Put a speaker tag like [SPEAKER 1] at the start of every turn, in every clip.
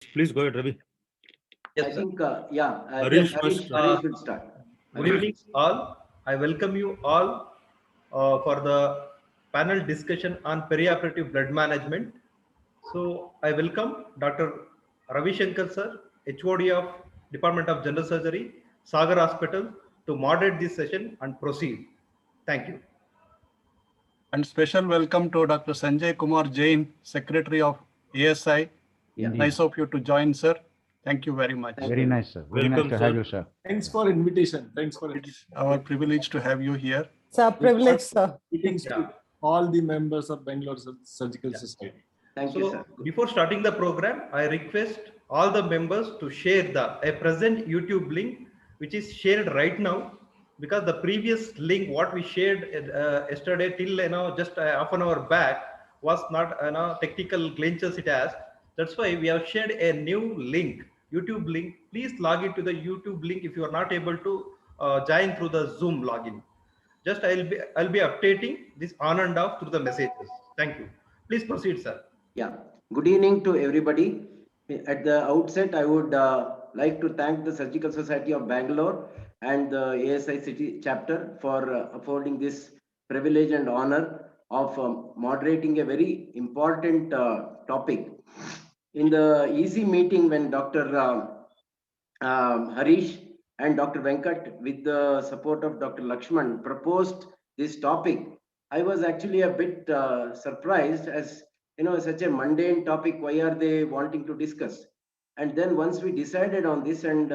[SPEAKER 1] Please go ahead, Ravi.
[SPEAKER 2] Yes,
[SPEAKER 3] I
[SPEAKER 2] sir.
[SPEAKER 3] think, yes,
[SPEAKER 1] Harish must.
[SPEAKER 3] Harish will start.
[SPEAKER 2] Good evening, all. I welcome you all for the panel discussion on perioperative blood management. So, I welcome Dr. Ravi Shankar, sir, HOD of Department of General Surgery, Sagar Hospital, to moderate this session and proceed. Thank you.
[SPEAKER 4] And special welcome to Dr. Sanjay Kumar Jain, Secretary of ASI.
[SPEAKER 3] Yeah.
[SPEAKER 4] Nice of you to join, sir. Thank you very much.
[SPEAKER 3] Thank
[SPEAKER 5] Very
[SPEAKER 3] you.
[SPEAKER 5] nice, sir. Very
[SPEAKER 1] Welcome,
[SPEAKER 5] nice to have
[SPEAKER 1] sir.
[SPEAKER 5] you, sir.
[SPEAKER 6] Thanks for invitation.
[SPEAKER 4] It's our privilege to have you here.
[SPEAKER 7] It's a privilege, sir.
[SPEAKER 6] Meetings
[SPEAKER 2] Yeah.
[SPEAKER 6] with all the members of Bangalore Surgical Society.
[SPEAKER 3] Thank you, sir.
[SPEAKER 2] So, before starting the program, I request all the members to share a present YouTube link, which is shared right now, because the previous link what we shared yesterday till just half an hour back was not technical glitches it has. That's why we have shared a new link, YouTube link. Please log into the YouTube link if you are not able to join through the Zoom login. Just I'll be updating this on and off through the messages. Thank you. Please proceed, sir.
[SPEAKER 3] Yeah. Good evening to everybody. At the outset, I would like to thank the Surgical Society of Bangalore and the ASI City chapter for affording this privilege and honor of moderating a very important topic. In the easy meeting, when Dr. Harish and Dr. Venkat, with the support of Dr. Lakshman, proposed this topic, I was actually a bit surprised, as such a mundane topic. Why are they wanting to discuss? And then once we decided on this, and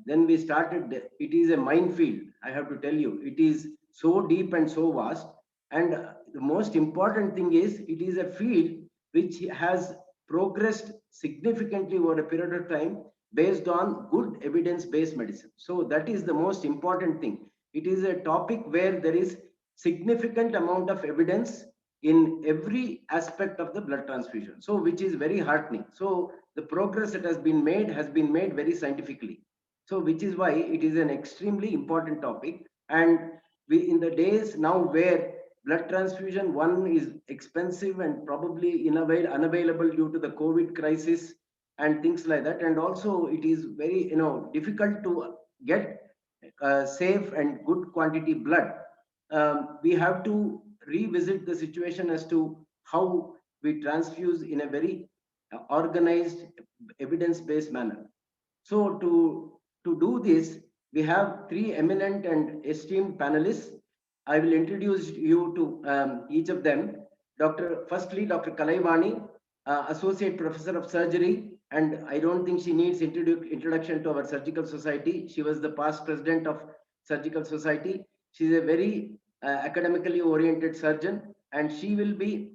[SPEAKER 3] then we started, it is a minefield. I have to tell you, it is so deep and so vast. And the most important thing is, it is a field which has progressed significantly over a period of time based on good evidence-based medicine. So that is the most important thing. It is a topic where there is significant amount of evidence in every aspect of the blood transfusion, so which is very heartening. So the progress that has been made very scientifically, so which is why it is an extremely important topic. And we, in the days now where blood transfusion, one, is expensive and probably unavailable due to the COVID crisis and things like that, and also it is very difficult to get safe and good quantity blood. We have to revisit the situation as to how we transfuse in a very organized, evidence-based manner. So to do this, we have three eminent and esteemed panelists. I will introduce you to each of them. Firstly, Dr. Kalaivani, Associate Professor of Surgery, and I don't think she needs introduction to our Surgical Society. She was the past president of Surgical Society. She's a very academically oriented surgeon, and she will be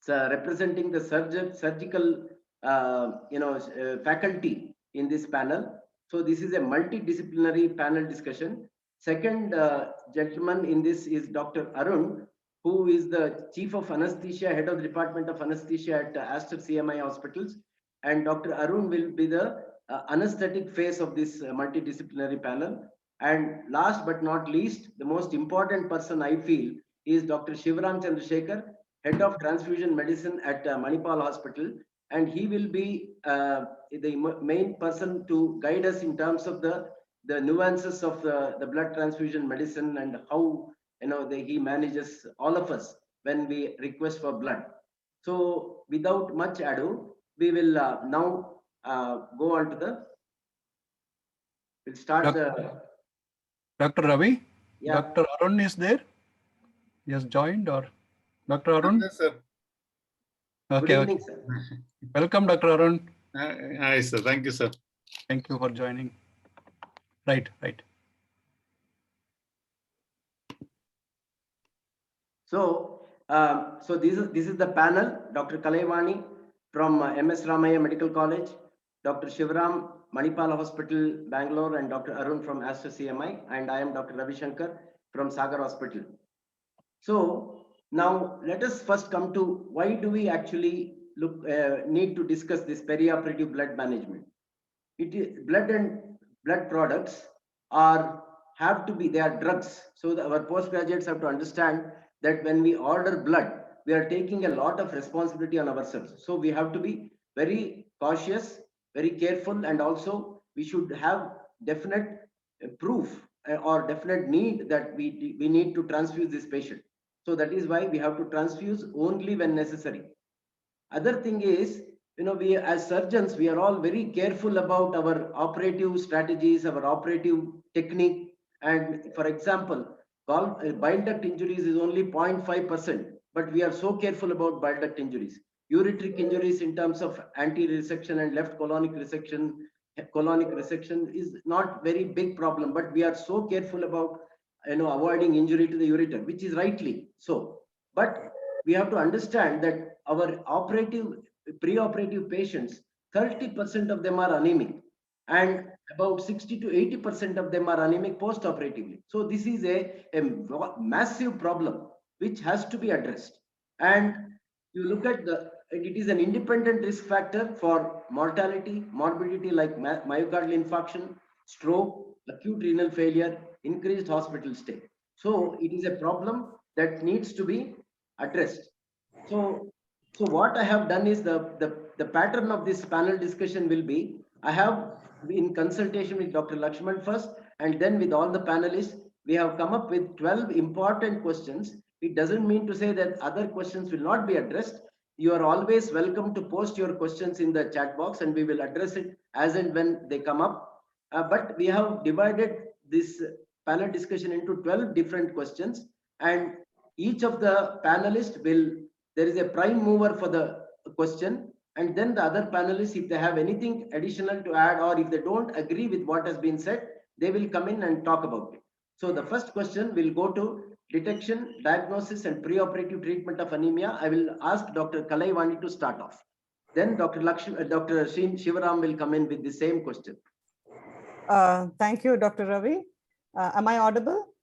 [SPEAKER 3] representing the surgical faculty in this panel. So this is a multidisciplinary panel discussion. Second gentleman in this is Dr. Arun, who is the Chief of Anesthesia, Head of the Department of Anesthesia at Aster CMI Hospitals. And Dr. Arun will be the anesthetic face of this multidisciplinary panel. And last but not least, the most important person I feel is Dr. Shivram Chandrasekhar, Head of Transfusion Medicine at Manipal Hospital. And he will be the main person to guide us in terms of the nuances of the blood transfusion medicine and how he manages all of us when we request for blood. So without much ado, we will now go on to we'll start
[SPEAKER 4] Dr. Ravi,
[SPEAKER 3] yeah.
[SPEAKER 4] Dr. Arun is there? He has joined, or Dr. Arun?
[SPEAKER 8] Yes, sir.
[SPEAKER 3] Good
[SPEAKER 4] Okay,
[SPEAKER 3] evening,
[SPEAKER 4] okay.
[SPEAKER 3] sir.
[SPEAKER 4] Welcome, Dr. Arun.
[SPEAKER 8] Hi, sir. Thank you, sir.
[SPEAKER 4] Thank you for joining. Right.
[SPEAKER 3] So, so this is the panel. Dr. Kalaivani from MS Ramaya Medical College, Dr. Shivram, Manipal Hospital, Bangalore, and Dr. Arun from Aster CMI, and I am Dr. Ravi Shankar from Sagar Hospital. So now let us first come to why do we actually need to discuss this perioperative blood management. It is blood and blood products have to be, they are drugs. So our postgraduates have to understand that when we order blood, we are taking a lot of responsibility on ourselves. So we have to be very cautious, very careful, and also we should have definite proof or definite need that we need to transfuse this patient. So that is why we have to transfuse only when necessary. Other thing is, we as surgeons, we are all very careful about our operative strategies, our operative technique. And for example, bile duct injuries is only 0.5%, but we are so careful about bile duct injuries. Ureteric injuries in terms of anterior resection and left colonic resection is not very big problem, but we are so careful about avoiding injury to the ureter, which is rightly so. But we have to understand that our preoperative patients, 30% of them are anemic, and about 60 to 80% of them are anemic post-operatively. So this is a massive problem which has to be addressed. And you look at it is an independent risk factor for mortality, morbidity like myocardial infarction, stroke, acute renal failure, increased hospital stay. So it is a problem that needs to be addressed. So what I have done is the pattern of this panel discussion will be, I have in consultation with Dr. Lakshman first, and then with all the panelists, we have come up with 12 important questions. It doesn't mean to say that other questions will not be addressed. You are always welcome to post your questions in the chat box and we will address it as and when they come up. But we have divided this panel discussion into 12 different questions, and each of the panelists there is a prime mover for the question, and then the other panelists, if they have anything additional to add or if they don't agree with what has been said, they will come in and talk about it. So the first question will go to detection, diagnosis, and preoperative treatment of anemia. I will ask Dr. Kalaivani to start off. Then Dr. Shivaram will come in with the same question.
[SPEAKER 5] Thank you, Dr. Ravi. Am I audible?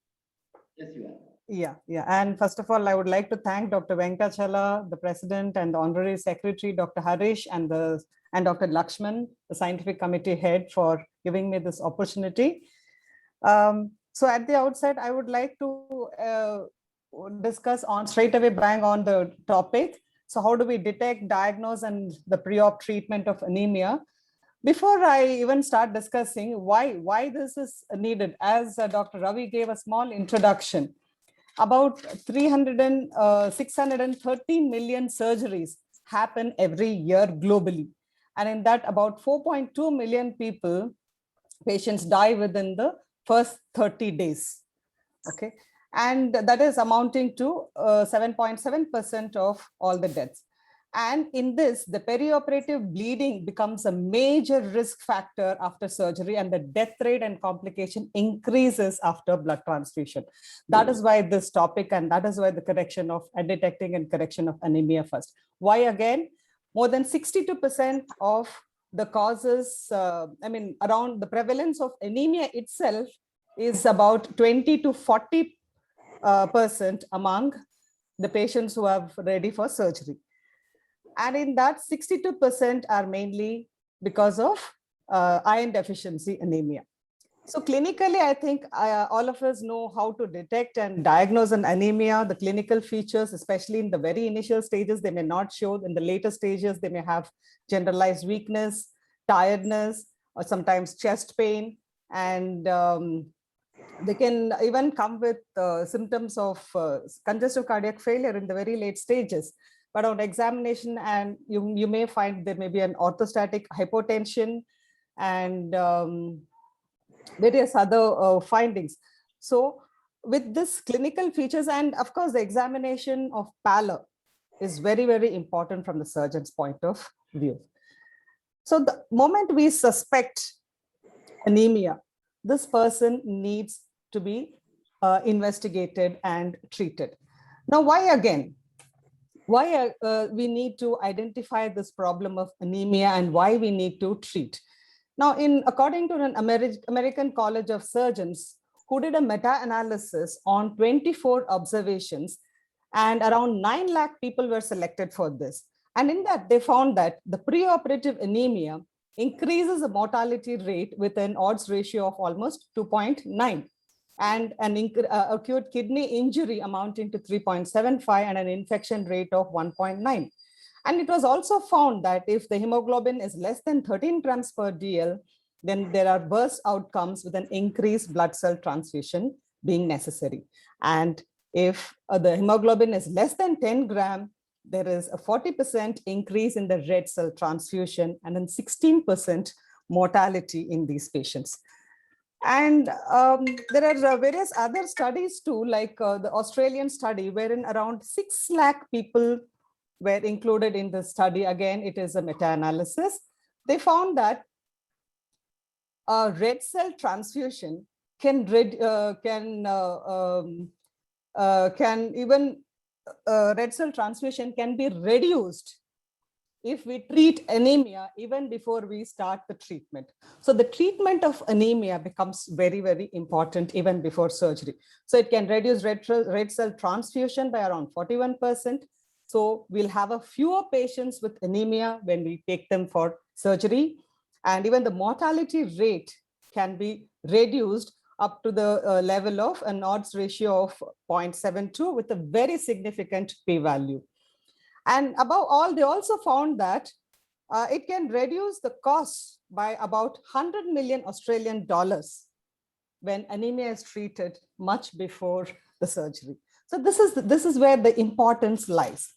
[SPEAKER 3] Yes, you are.
[SPEAKER 5] Yeah. And first of all, I would like to thank Dr. Venkatachala, the President, and the Honorary Secretary, Dr. Harish, and Dr. Lakshman, the Scientific Committee Head, for giving me this opportunity. So at the outset, I would like to discuss straight away bang on the topic. So how do we detect, diagnose, and the pre-op treatment of anemia? Before I even start discussing why this is needed, as Dr. Ravi gave a small introduction, about 613 million surgeries happen every year globally. And in that, about 4.2 million patients die within the first 30 days. Okay. And that is amounting to 7.7% of all the deaths. And in this, the perioperative bleeding becomes a major risk factor after surgery, and the death rate and complication increases after blood transfusion. That is why this topic, and that is why the correction of detecting and correction of anemia first. Why again? More than 62% of the causes, around the prevalence of anemia itself is about 20 to 40% among the patients who are ready for surgery. And in that, 62% are mainly because of iron deficiency anemia. So clinically, I think all of us know how to detect and diagnose an anemia, the clinical features, especially in the very initial stages. They may not show. In the later stages, they may have generalized weakness, tiredness, or sometimes chest pain. And they can even come with symptoms of congestive cardiac failure in the very late stages. But on examination, and you may find there may be an orthostatic hypotension and various other findings. So with this clinical features, and of course, the examination of pallor is very, very important from the surgeon's point of view. So the moment we suspect anemia, this person needs to be investigated and treated. Now, why again? Why we need to identify this problem of anemia and why we need to treat. Now, according to an American College of Surgeons, who did a meta-analysis on 24 observations, and around 9 lakh people were selected for this. And in that, they found that the preoperative anemia increases the mortality rate with an odds ratio of almost 2.9. And an acute kidney injury amounting to 3.75 and an infection rate of 1.9. And it was also found that if the hemoglobin is less than 13 grams per DL, then there are worse outcomes with an increased blood cell transfusion being necessary. And if the hemoglobin is less than 10 gram, there is a 40% increase in the red cell transfusion and then 16% mortality in these patients. And there are various other studies too, like the Australian study, wherein around 6 lakh people were included in the study. Again, it is a meta-analysis. They found that red cell transfusion can red cell transfusion can be reduced if we treat anemia even before we start the treatment. So the treatment of anemia becomes very, very important even before surgery. So it can reduce red cell transfusion by around 41%. So we'll have a fewer patients with anemia when we take them for surgery. And even the mortality rate can be reduced up to the level of an odds ratio of 0.72 with a very significant p-value. And above all, they also found that it can reduce the cost by about 100 million Australian dollars when anemia is treated much before the surgery. So this is where the importance lies,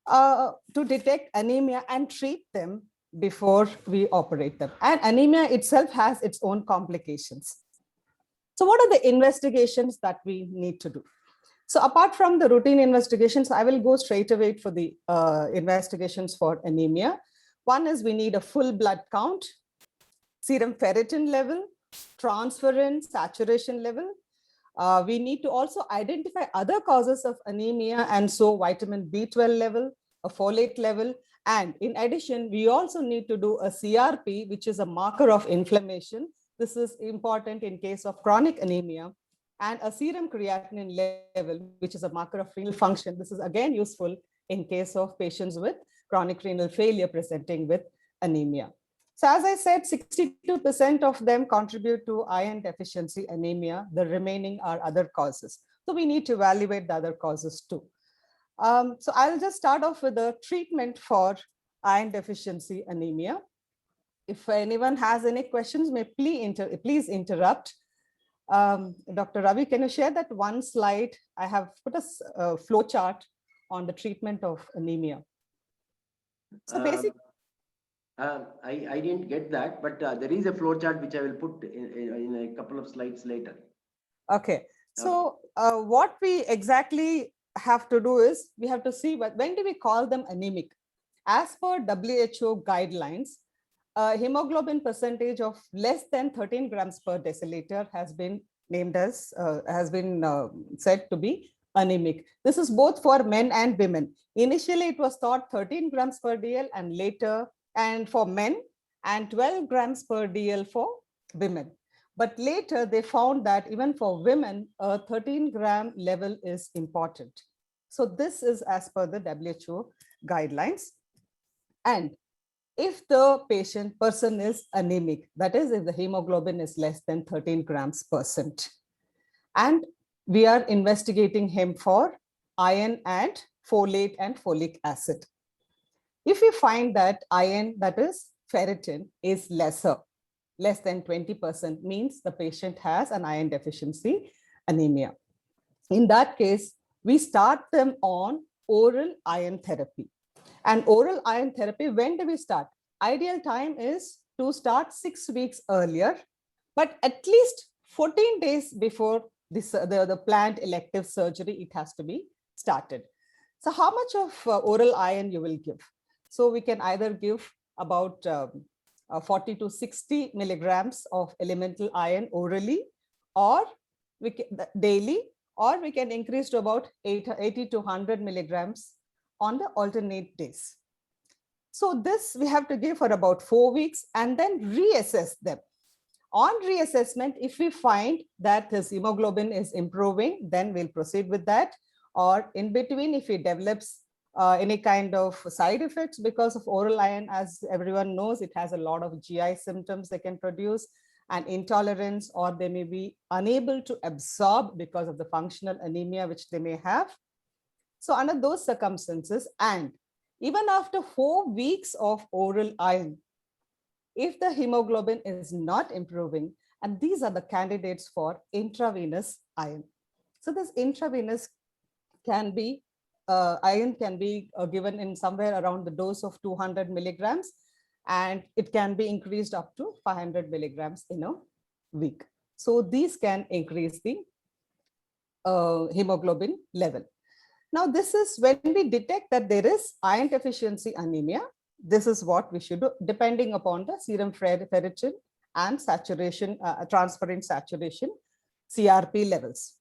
[SPEAKER 5] to detect anemia and treat them before we operate them. And anemia itself has its own complications. So what are the investigations that we need to do? So apart from the routine investigations, I will go straight away for the investigations for anemia. One is we need a full blood count, serum ferritin level, transferrin saturation level. We need to also identify other causes of anemia, and so vitamin B12 level, a folate level. And in addition, we also need to do a CRP, which is a marker of inflammation. This is important in case of chronic anemia, and a serum creatinine level, which is a marker of renal function. This is again useful in case of patients with chronic renal failure presenting with anemia. So as I said, 62% of them contribute to iron deficiency anemia. The remaining are other causes. So we need to evaluate the other causes too. So I'll just start off with the treatment for iron deficiency anemia. If anyone has any questions, may please interrupt. Dr. Ravi, can you share that one slide? I have put a flow chart on the treatment of anemia. So basically,
[SPEAKER 3] I didn't get that, but there is a flow chart which I will put in a couple of slides later.
[SPEAKER 5] Okay. So what we exactly have to do is we have to see when do we call them anemic? As per WHO guidelines, hemoglobin percentage of less than 13 grams per deciliter has been named as, said to be anemic. This is both for men and women. Initially, it was thought 13 grams per DL and later, and for men, and 12 grams per DL for women. But later they found that even for women, a 13 gram level is important. So this is as per the WHO guidelines. And if the person is anemic, that is if the hemoglobin is less than 13 grams %, and we are investigating him for iron and folate and folic acid. If we find that iron, that is ferritin, is less than 20%, means the patient has an iron deficiency anemia. In that case, we start them on oral iron therapy. And oral iron therapy, when do we start? Ideal time is to start 6 weeks earlier, but at least 14 days before this, the planned elective surgery, it has to be started. So how much of oral iron you will give? So we can either give about 40 to 60 milligrams of elemental iron orally, or we can, daily, or we can increase to about 80 to 100 milligrams on the alternate days. So this we have to give for about 4 weeks and then reassess them. On reassessment, if we find that his hemoglobin is improving, then we'll proceed with that. Or in between, if he develops any kind of side effects because of oral iron, as everyone knows, it has a lot of GI symptoms they can produce, and intolerance, or they may be unable to absorb because of the functional anemia which they may have. So under those circumstances, and even after 4 weeks of oral iron, if the hemoglobin is not improving, and these are the candidates for intravenous iron. So this intravenous can be, iron can be given in somewhere around the dose of 200 milligrams, and it can be increased up to 500 milligrams in a week. So these can increase the hemoglobin level. Now, this is when we detect that there is iron deficiency anemia. This is what we should do, depending upon the serum ferritin and saturation, transferrin saturation, CRP levels.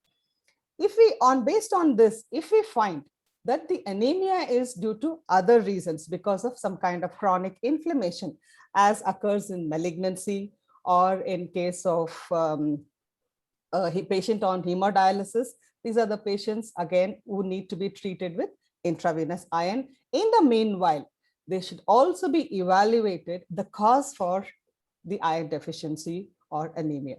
[SPEAKER 5] If we, based on this, if we find that the anemia is due to other reasons because of some kind of chronic inflammation, as occurs in malignancy, or in case of a patient on hemodialysis, these are the patients again who need to be treated with intravenous iron. In the meanwhile, they should also be evaluated the cause for the iron deficiency or anemia.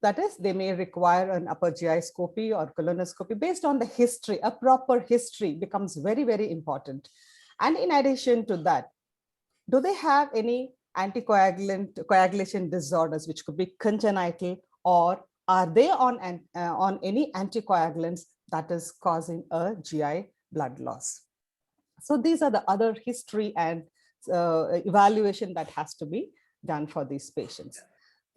[SPEAKER 5] That is, they may require an upper GI scopy or colonoscopy based on the history. A proper history becomes very, very important. And in addition to that, do they have any coagulation disorders, which could be congenital, or are they on any anticoagulants that is causing a GI blood loss? So these are the other history and evaluation that has to be done for these patients.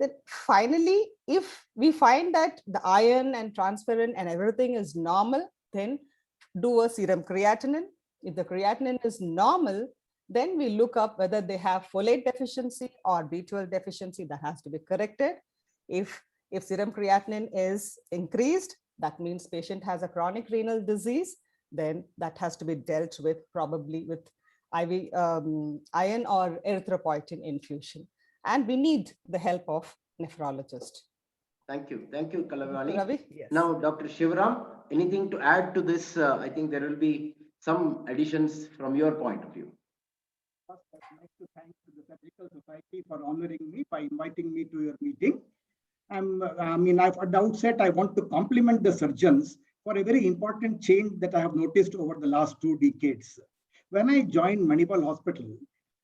[SPEAKER 5] Then finally, if we find that the iron and transferrin and everything is normal, then do a serum creatinine. If the creatinine is normal, then we look up whether they have folate deficiency or B12 deficiency. That has to be corrected. If serum creatinine is increased, that means patient has a chronic renal disease, then that has to be dealt with, probably with IV iron or erythropoietin infusion. And we need the help of nephrologist.
[SPEAKER 3] Thank you, Kalavani.
[SPEAKER 5] Ravi? Yes.
[SPEAKER 3] Now, Dr. Shivaram, anything to add to this? I think there will be some additions from your point of view.
[SPEAKER 7] First, I'd like to thank the Surgical Society for honoring me by inviting me to your meeting. At the outset, I want to compliment the surgeons for a very important change that I have noticed over the last 2 decades. When I joined Manipal Hospital,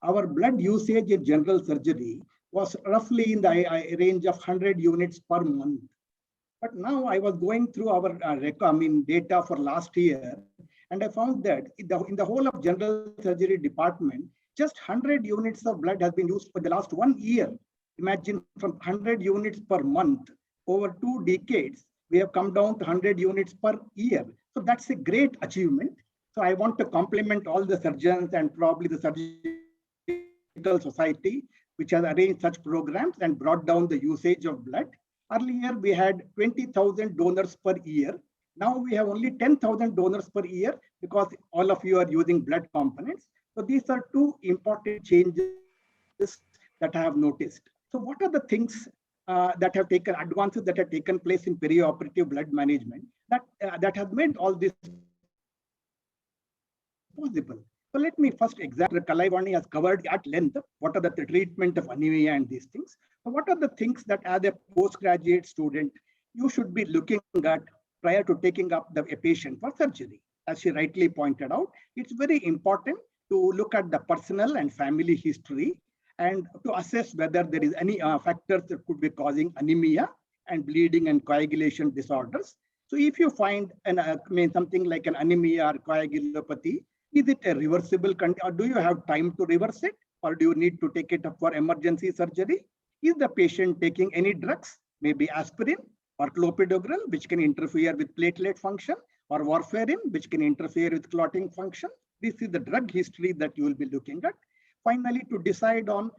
[SPEAKER 7] our blood usage in general surgery was roughly in the range of 100 units per month. But now I was going through our data for last year, and I found that in the whole of general surgery department, just 100 units of blood has been used for the last 1 year. Imagine, from 100 units per month, over 2 decades, we have come down to 100 units per year. So that's a great achievement. So I want to compliment all the surgeons and probably the Surgical Society, which has arranged such programs and brought down the usage of blood. Earlier, we had 20,000 donors per year. Now we have only 10,000 donors per year because all of you are using blood components. So these are 2 important changes that I have noticed. So what are the things advances that have taken place in perioperative blood management that has made all this possible? So let me first examine. Kalavani has covered at length what are the treatment of anemia and these things. So what are the things that as a postgraduate student you should be looking at prior to taking up a patient for surgery? As she rightly pointed out, it's very important to look at the personal and family history and to assess whether there is any factors that could be causing anemia and bleeding and coagulation disorders. So if you find something like an anemia or coagulopathy, is it a reversible condition, or do you have time to reverse it, or do you need to take it up for emergency surgery? Is the patient taking any drugs, maybe aspirin or clopidogrel, which can interfere with platelet function, or warfarin, which can interfere with clotting function? This is the drug history that you will be looking at. Finally, to decide on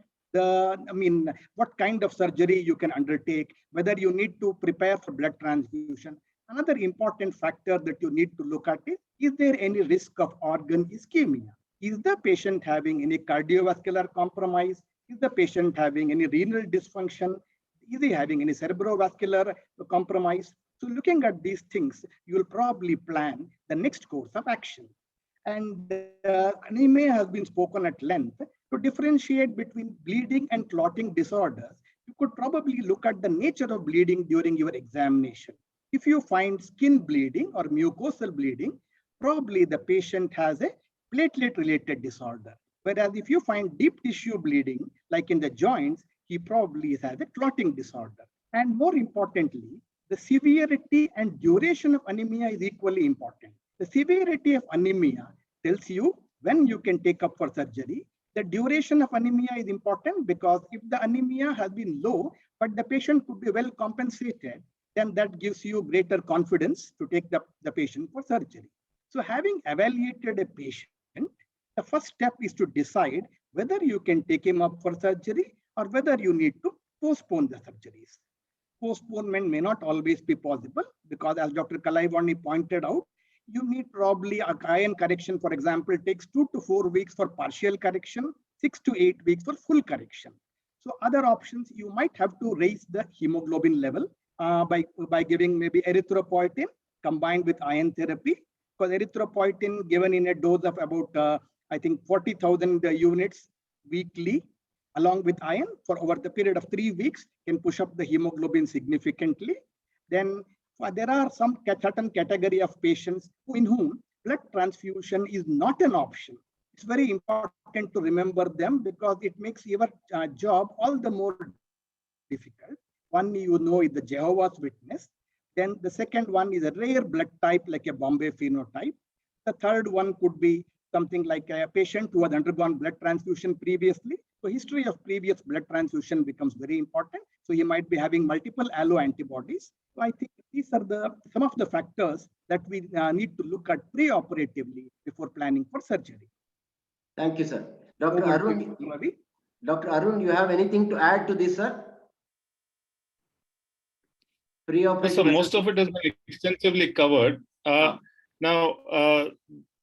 [SPEAKER 7] what kind of surgery you can undertake, whether you need to prepare for blood transfusion. Another important factor that you need to look at is there any risk of organ ischemia? Is the patient having any cardiovascular compromise? Is the patient having any renal dysfunction? Is he having any cerebrovascular compromise? So looking at these things, you will probably plan the next course of action. And anemia has been spoken at length. To differentiate between bleeding and clotting disorders, you could probably look at the nature of bleeding during your examination. If you find skin bleeding or mucosal bleeding, probably the patient has a platelet-related disorder. Whereas if you find deep tissue bleeding, like in the joints, he probably has a clotting disorder. And more importantly, the severity and duration of anemia is equally important. The severity of anemia tells you when you can take up for surgery. The duration of anemia is important because if the anemia has been low, but the patient could be well compensated, then that gives you greater confidence to take the patient for surgery. So having evaluated a patient, the first step is to decide whether you can take him up for surgery or whether you need to postpone the surgeries. Postponement may not always be possible because, as Dr. Kalaivani pointed out, you need probably a iron correction, for example, takes 2 to 4 weeks for partial correction, 6 to 8 weeks for full correction. So other options, you might have to raise the hemoglobin level by giving maybe erythropoietin combined with iron therapy, because erythropoietin given in a dose of about, I think 40,000 units weekly, along with iron for over the period of 3 weeks can push up the hemoglobin significantly. Then there are some certain category of patients in whom blood transfusion is not an option. It's very important to remember them because it makes your job all the more difficult. One, you know, is the Jehovah's Witness. Then the second one is a rare blood type like a Bombay phenotype. The third one could be something like a patient who has undergone blood transfusion previously. So history of previous blood transfusion becomes very important. So he might be having multiple allo antibodies. So I think these are some of the factors that we need to look at pre-operatively before planning for surgery.
[SPEAKER 3] Thank you, sir. Dr. Arun, Dr. Arun, you have anything to add to this, sir?
[SPEAKER 8] So most of it has been extensively covered. Now,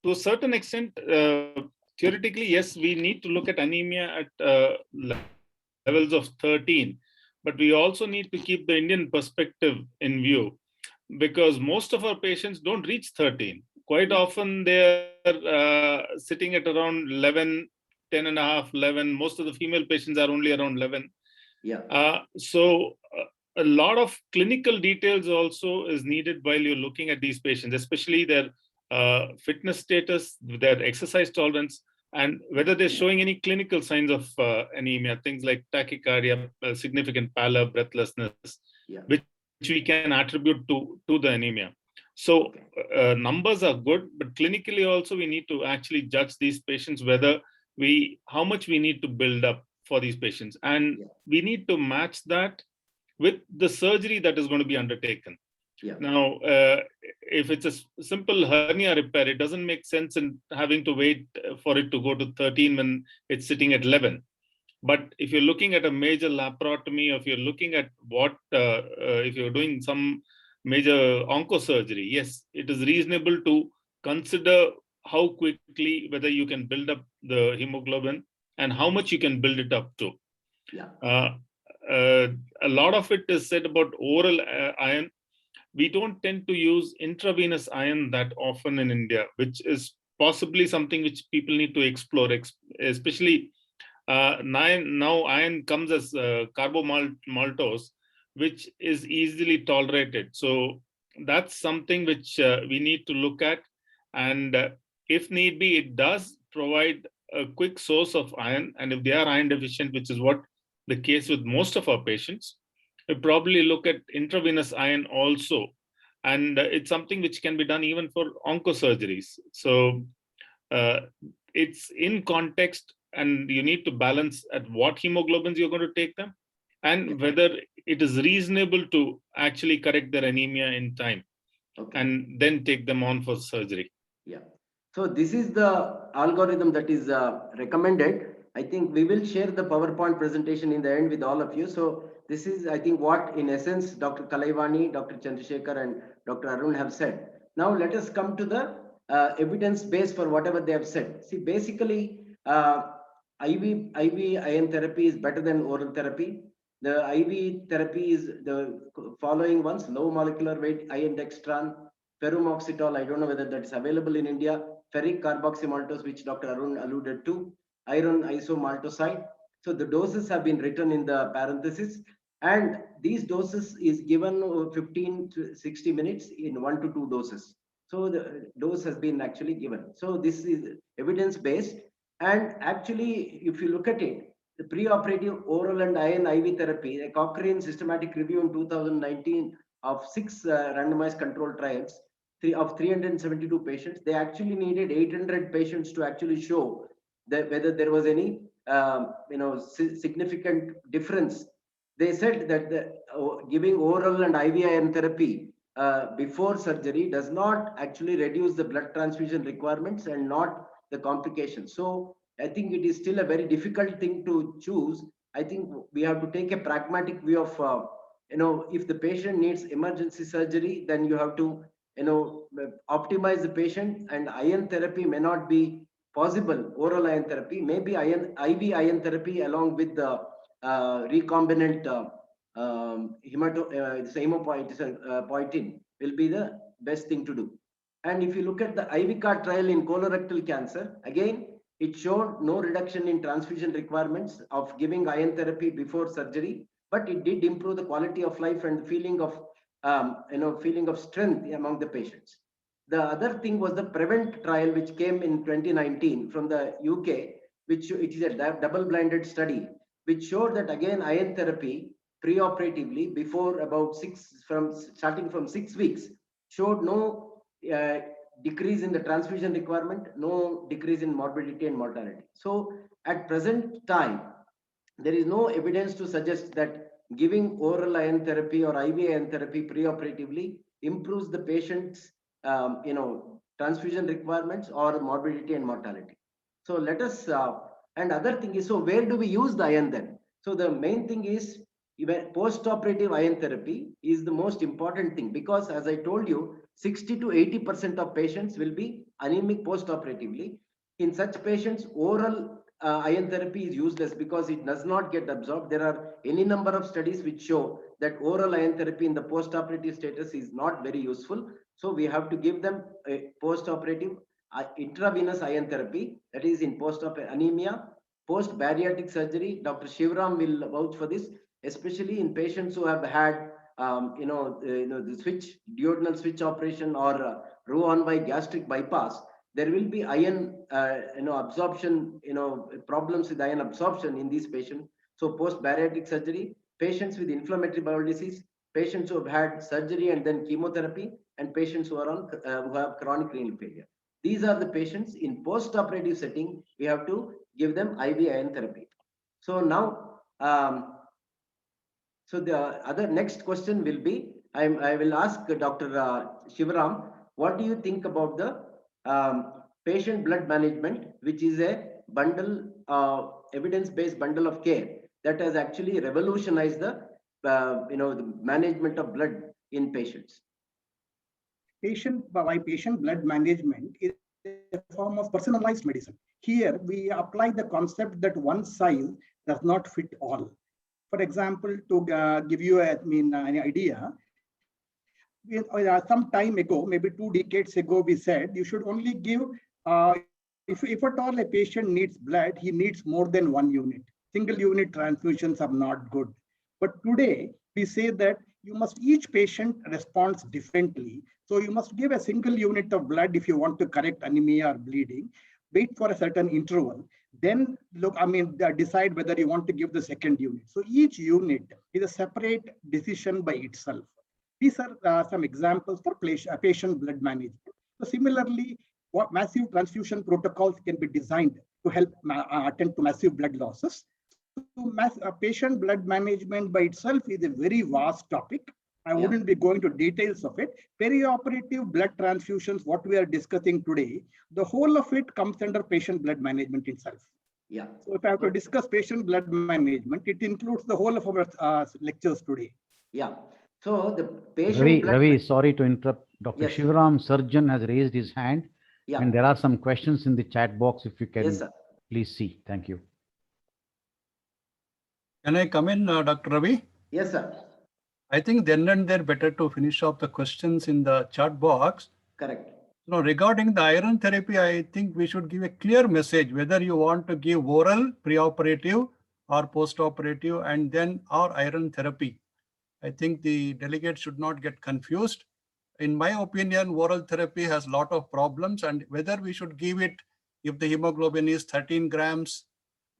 [SPEAKER 8] to a certain extent, theoretically, yes, we need to look at anemia at levels of 13, but we also need to keep the Indian perspective in view because most of our patients don't reach 13. Quite often they're sitting at around 11, 10 and a half, 11. Most of the female patients are only around 11.
[SPEAKER 3] Yeah.
[SPEAKER 8] So a lot of clinical details also is needed while you're looking at these patients, especially their fitness status, their exercise tolerance, and whether they're showing any clinical signs of anemia, things like tachycardia, significant pallor, breathlessness, which we can attribute to the anemia. So numbers are good, but clinically also we need to actually judge these patients whether how much we need to build up for these patients, and we need to match that with the surgery that is going to be undertaken. Now, if it's a simple hernia repair, it doesn't make sense in having to wait for it to go to 13 when it's sitting at 11. But if you're looking at a major laparotomy, or if you're looking at if you're doing some major oncosurgery, yes, it is reasonable to consider how quickly, whether you can build up the hemoglobin and how much you can build it up to. A lot of it is said about oral iron. We don't tend to use intravenous iron that often in India, which is possibly something which people need to explore, especially now iron comes as carbomaltose, which is easily tolerated. So that's something which we need to look at. And if need be, it does provide a quick source of iron. And if they are iron deficient, which is what the case with most of our patients, we probably look at intravenous iron also. And it's something which can be done even for oncosurgeries. So it's in context, and you need to balance at what hemoglobins you're going to take them and whether it is reasonable to actually correct their anemia in time and then take them on for surgery.
[SPEAKER 3] Yeah. So this is the algorithm that is recommended. I think we will share the PowerPoint presentation in the end with all of you. So this is, I think, what in essence Dr. Kalaivani, Dr. Chandrasekhar and Dr. Arun have said. Now let us come to the evidence base for whatever they have said. See, basically, IV iron therapy is better than oral therapy. The IV therapy is the following ones: low molecular weight iron dextran, perumoxitol, I don't know whether that is available in India, ferric carboxymaltose, which Dr. Arun alluded to, iron isomaltoside. So the doses have been written in the parenthesis, and these doses is given 15 to 60 minutes in 1 to 2 doses. So the dose has been actually given. So this is evidence-based. And actually, if you look at it, the preoperative oral and iron IV therapy, a Cochrane systematic review in 2019 of 6 randomized controlled trials, 372 patients, they actually needed 800 patients to actually show that whether there was any significant difference. They said that giving oral and IV iron therapy before surgery does not actually reduce the blood transfusion requirements and not the complications. So I think it is still a very difficult thing to choose. I think we have to take a pragmatic view of, if the patient needs emergency surgery, then you have to, optimize the patient, and iron therapy may not be possible. Oral iron therapy, maybe IV iron therapy along with the recombinant hemopoietin will be the best thing to do. And if you look at the IVCAR trial in colorectal cancer, again, it showed no reduction in transfusion requirements of giving iron therapy before surgery, but it did improve the quality of life and feeling of strength among the patients. The other thing was the PREVENT trial, which came in 2019 from the UK, which it is a double-blinded study, which showed that again iron therapy preoperatively before about starting from 6 weeks showed no decrease in the transfusion requirement, no decrease in morbidity and mortality. So at present time, there is no evidence to suggest that giving oral iron therapy or IV iron therapy preoperatively improves the patient's transfusion requirements or morbidity and mortality. So let us, and other thing is, so where do we use the iron then? So the main thing is, even post-operative iron therapy is the most important thing, because as I told you, 60 to 80% of patients will be anemic post-operatively. In such patients, oral iron therapy is useless because it does not get absorbed. There are any number of studies which show that oral iron therapy in the post-operative status is not very useful. So we have to give them a post-operative intravenous iron therapy, that is in post-operative anemia, post-bariatric surgery. Dr. Shivram will vouch for this, especially in patients who have had the duodenal switch operation or Roux-en-Y gastric bypass. There will be iron absorption, problems with iron absorption in these patients. So post-bariatric surgery, patients with inflammatory bowel disease, patients who have had surgery and then chemotherapy, and patients who are on who have chronic renal failure. These are the patients in post-operative setting. We have to give them IV iron therapy. So now, so the other next question will be, I will ask Dr. Shivram, what do you think about the patient blood management, which is a bundle, evidence-based bundle of care that has actually revolutionized the the management of blood in patients.
[SPEAKER 7] Patient blood management is a form of personalized medicine. Here we apply the concept that one size does not fit all. For example, to give you an idea, some time ago, maybe 2 decades ago, we said you should only give, if at all a patient needs blood, he needs more than 1 unit. Single unit transfusions are not good. But today, we say that each patient responds differently. So you must give a single unit of blood if you want to correct anemia or bleeding, wait for a certain interval, then decide whether you want to give the second unit. So each unit is a separate decision by itself. These are some examples for patient blood management. So similarly, what massive transfusion protocols can be designed to help attend to massive blood losses. So patient blood management by itself is a very vast topic. I wouldn't be going to details of it. Perioperative blood transfusions, what we are discussing today, the whole of it comes under patient blood management itself.
[SPEAKER 3] Yeah.
[SPEAKER 7] So if I have to discuss patient blood management, it includes the whole of our lectures today.
[SPEAKER 3] Yeah. So the patient
[SPEAKER 1] Ravi, sorry to interrupt. Dr.
[SPEAKER 3] Yes.
[SPEAKER 1] Shivram Surgeon has raised his hand, and there are some questions in the chat box. If you can please see. Thank you.
[SPEAKER 4] Can I come in, Dr. Ravi?
[SPEAKER 3] Yes, sir.
[SPEAKER 4] I think then and there better to finish off the questions in the chat box.
[SPEAKER 3] Correct.
[SPEAKER 4] Now, regarding the iron therapy, I think we should give a clear message whether you want to give oral, preoperative, or post-operative, and then our iron therapy. I think the delegates should not get confused. in my opinion, oral therapy has a lot of problems, and whether we should give it if the hemoglobin is 13 grams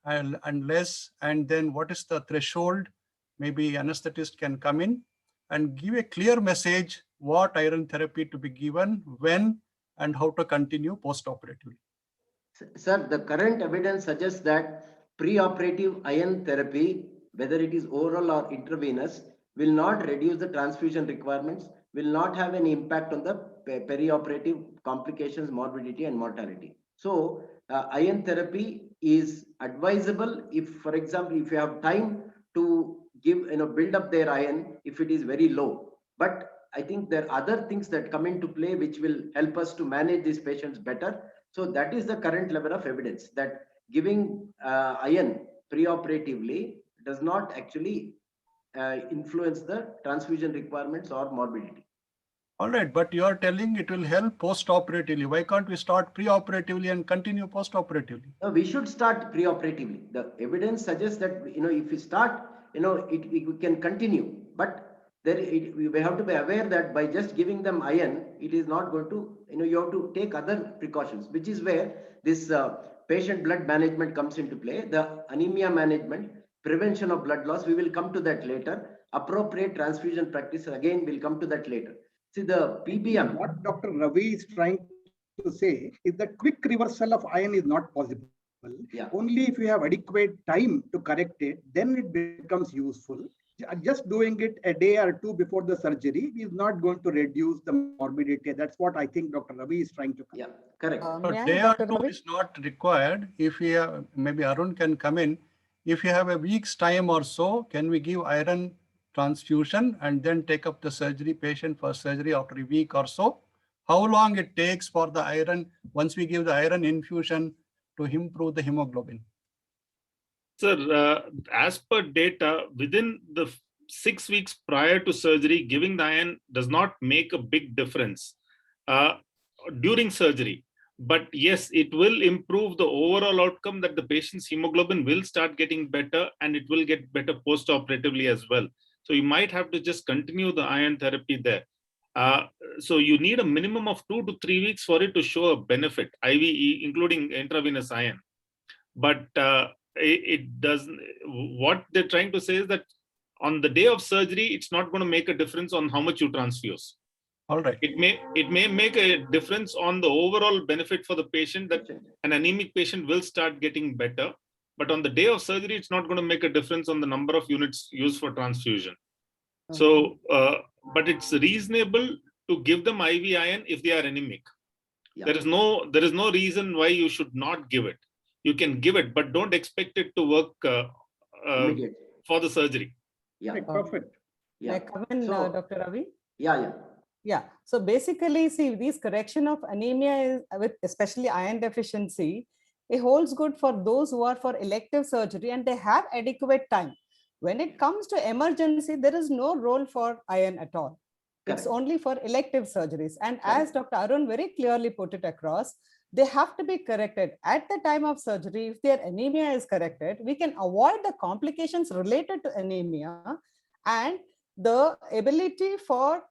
[SPEAKER 4] and less, and then what is the threshold? Maybe anesthetist can come in and give a clear message what iron therapy to be given, when, and how to continue post-operatively.
[SPEAKER 3] Sir, the current evidence suggests that preoperative iron therapy, whether it is oral or intravenous, will not reduce the transfusion requirements, will not have any impact on the perioperative complications, morbidity, and mortality. So, iron therapy is advisable if, for example, if you have time to give, build up their iron if it is very low. But I think there are other things that come into play which will help us to manage these patients better. So that is the current level of evidence that giving iron preoperatively does not actually influence the transfusion requirements or morbidity.
[SPEAKER 4] All right, but you are telling it will help post-operatively. Why can't we start pre-operatively and continue post-operatively?
[SPEAKER 3] No, we should start pre-operatively. The evidence suggests that, if we start, it can continue. But we have to be aware that by just giving them iron, it is not going to, you have to take other precautions, which is where this patient blood management comes into play. The anemia management, prevention of blood loss, we will come to that later. Appropriate transfusion practice, again, we'll come to that later. See, the PBM.
[SPEAKER 7] What Dr. Ravi is trying to say is that quick reversal of iron is not possible.
[SPEAKER 3] Yeah.
[SPEAKER 7] Only if you have adequate time to correct it, then it becomes useful. Just doing it a day or two before the surgery is not going to reduce the morbidity. That's what I think Dr. Ravi is trying to cover.
[SPEAKER 3] Yeah, correct.
[SPEAKER 4] A day or two is not required. If we have, maybe Arun can come in. If you have a week's time or so, can we give iron transfusion and then take up the surgery patient for surgery after a week or so? How long it takes for the iron, once we give the iron infusion, to improve the hemoglobin?
[SPEAKER 8] Sir, as per data, within the 6 weeks prior to surgery, giving the iron does not make a big difference during surgery. But yes, it will improve the overall outcome, that the patient's hemoglobin will start getting better, and it will get better post-operatively as well. So you might have to just continue the iron therapy there. So you need a minimum of 2 to 3 weeks for it to show a benefit, IVE, including intravenous iron. But it doesn't. What they're trying to say is that on the day of surgery, it's not going to make a difference on how much you transfuse.
[SPEAKER 4] All right.
[SPEAKER 8] It may make a difference on the overall benefit for the patient, that an anemic patient will start getting better. But on the day of surgery, it's not going to make a difference on the number of units used for transfusion. So, but it's reasonable to give them IV iron if they are anemic. Yeah. There is no reason why you should not give it. You can give it, but don't expect it to work for the surgery.
[SPEAKER 3] Yeah,
[SPEAKER 7] perfect.
[SPEAKER 5] Yeah. May I come in, Dr. Ravi?
[SPEAKER 3] Yeah.
[SPEAKER 5] Yeah. So basically, see, these correction of anemia is, with especially iron deficiency, it holds good for those who are for elective surgery and they have adequate time. When it comes to emergency, there is no role for iron at all. Correct. It's only for elective surgeries. And correct. As Dr. Arun very clearly put it across, they have to be corrected at the time of surgery. If their anemia is corrected, we can avoid the complications related to anemia, and the ability for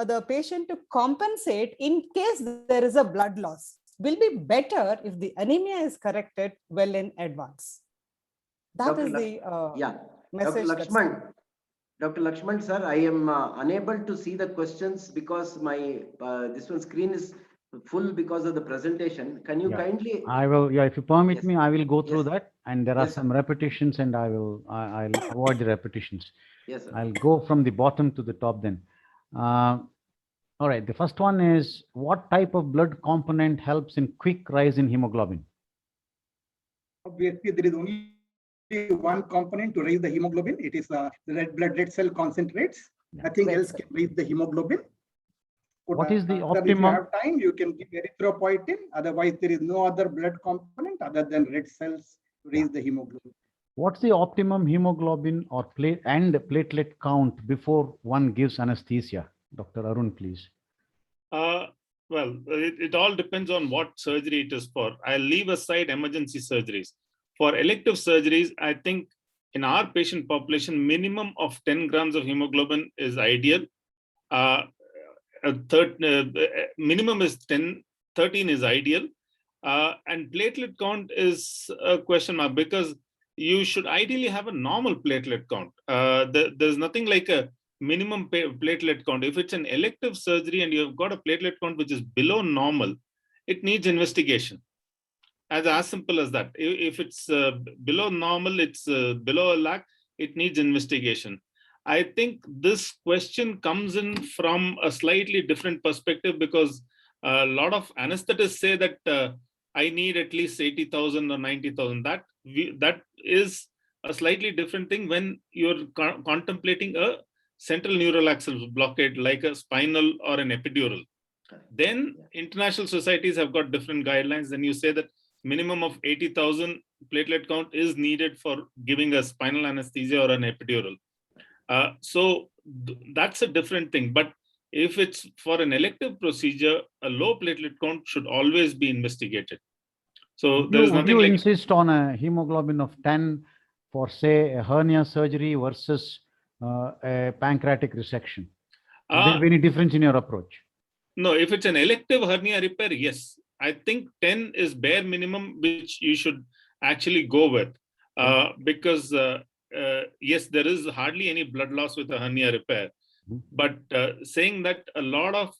[SPEAKER 5] the patient to compensate in case there is a blood loss will be better if the anemia is corrected well in advance. That is the message.
[SPEAKER 3] Dr. Lakshman, sir, I am unable to see the questions because my this one screen is full because of the presentation. Can you kindly?
[SPEAKER 1] I will. Yeah, if you permit me, I will go through that, and there are some repetitions, and I'll avoid the repetitions.
[SPEAKER 3] Yes, sir.
[SPEAKER 1] I'll go from the bottom to the top then. All right. The first one is, what type of blood component helps in quick rise in hemoglobin?
[SPEAKER 7] Obviously, there is only one component to raise the hemoglobin. It is the red cell concentrates. Nothing else can raise the hemoglobin.
[SPEAKER 1] What is the optimum?
[SPEAKER 7] If you have time, you can give erythropoietin. Otherwise, there is no other blood component other than red cells to raise the hemoglobin.
[SPEAKER 1] What's the optimum hemoglobin or platelet count before one gives anesthesia? Dr. Arun, please.
[SPEAKER 8] Well, it all depends on what surgery it is for. I'll leave aside emergency surgeries. For elective surgeries, I think in our patient population, minimum of 10 grams of hemoglobin is ideal. minimum is 10, 13 is ideal. And platelet count is a question mark, because you should ideally have a normal platelet count. There's nothing like a minimum platelet count. If it's an elective surgery and you've got a platelet count which is below normal, it needs investigation. As simple as that. If it's below normal, it's below a lakh, it needs investigation. I think this question comes in from a slightly different perspective, because a lot of anesthetists say that I need at least 80,000 or 90,000. That is a slightly different thing when you're contemplating a central neural axis blockade like a spinal or an epidural. Then international societies have got different guidelines. Then you say that minimum of 80,000 platelet count is needed for giving a spinal anesthesia or an epidural. So that's a different thing. But if it's for an elective procedure, a low platelet count should always be investigated. So there's nothing
[SPEAKER 1] would you
[SPEAKER 8] like
[SPEAKER 1] insist on a hemoglobin of 10 for, say, a hernia surgery versus a pancreatic resection? Would there be any difference in your approach?
[SPEAKER 8] No, if it's an elective hernia repair, yes. I think 10 is bare minimum, which you should actually go with. Because yes, there is hardly any blood loss with a hernia repair. But saying that a lot of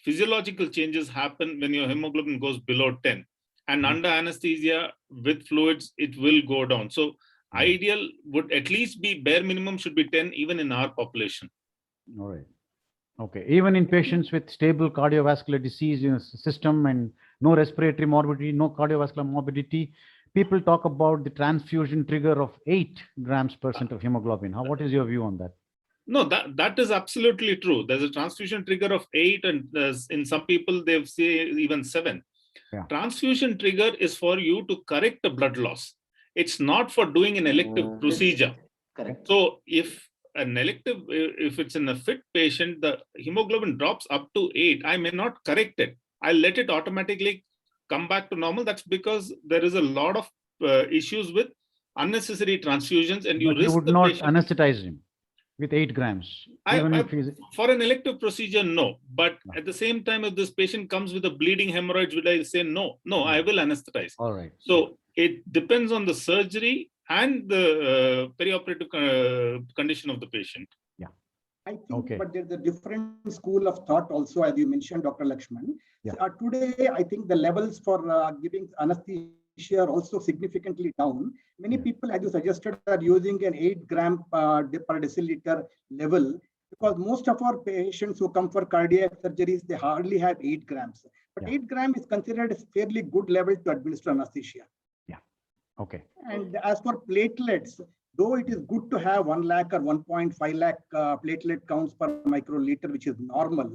[SPEAKER 8] physiological changes happen when your hemoglobin goes below 10. And under anesthesia with fluids, it will go down. So ideal would at least be bare minimum should be 10, even in our population.
[SPEAKER 1] All right. Okay. Even in patients with stable cardiovascular disease in the system and no respiratory morbidity, no cardiovascular morbidity, people talk about the transfusion trigger of 8 grams per cent of hemoglobin. What is your view on that?
[SPEAKER 8] No, that is absolutely true. There's a transfusion trigger of 8, and in some people they say even 7. Transfusion trigger is for you to correct the blood loss. It's not for doing an elective procedure.
[SPEAKER 3] Correct.
[SPEAKER 8] So if an elective, if it's in a fit patient, the hemoglobin drops up to 8, I may not correct it. I'll let it automatically come back to normal. That's because there is a lot of issues with unnecessary transfusions, and you
[SPEAKER 1] But you
[SPEAKER 8] risk
[SPEAKER 1] would
[SPEAKER 8] the
[SPEAKER 1] not
[SPEAKER 8] patient.
[SPEAKER 1] anesthetize him with 8 grams.
[SPEAKER 8] For an elective procedure, no. But at the same time, if this patient comes with a bleeding hemorrhoids, would I say no? No, I will anesthetize.
[SPEAKER 1] All right.
[SPEAKER 8] So it depends on the surgery and the perioperative condition of the patient.
[SPEAKER 7] I think, but there's a different school of thought also, as you mentioned, Dr. Lakshman. Today, I think the levels for giving anesthesia are also significantly down. Many people, as you suggested, are using an 8 gram per deciliter level, because most of our patients who come for cardiac surgeries, they hardly have 8 grams. But 8 grams is considered a fairly good level to administer anesthesia.
[SPEAKER 1] Okay.
[SPEAKER 7] And as for platelets, though it is good to have 1 lakh or 1.5 lakh platelet counts per microliter, which is normal,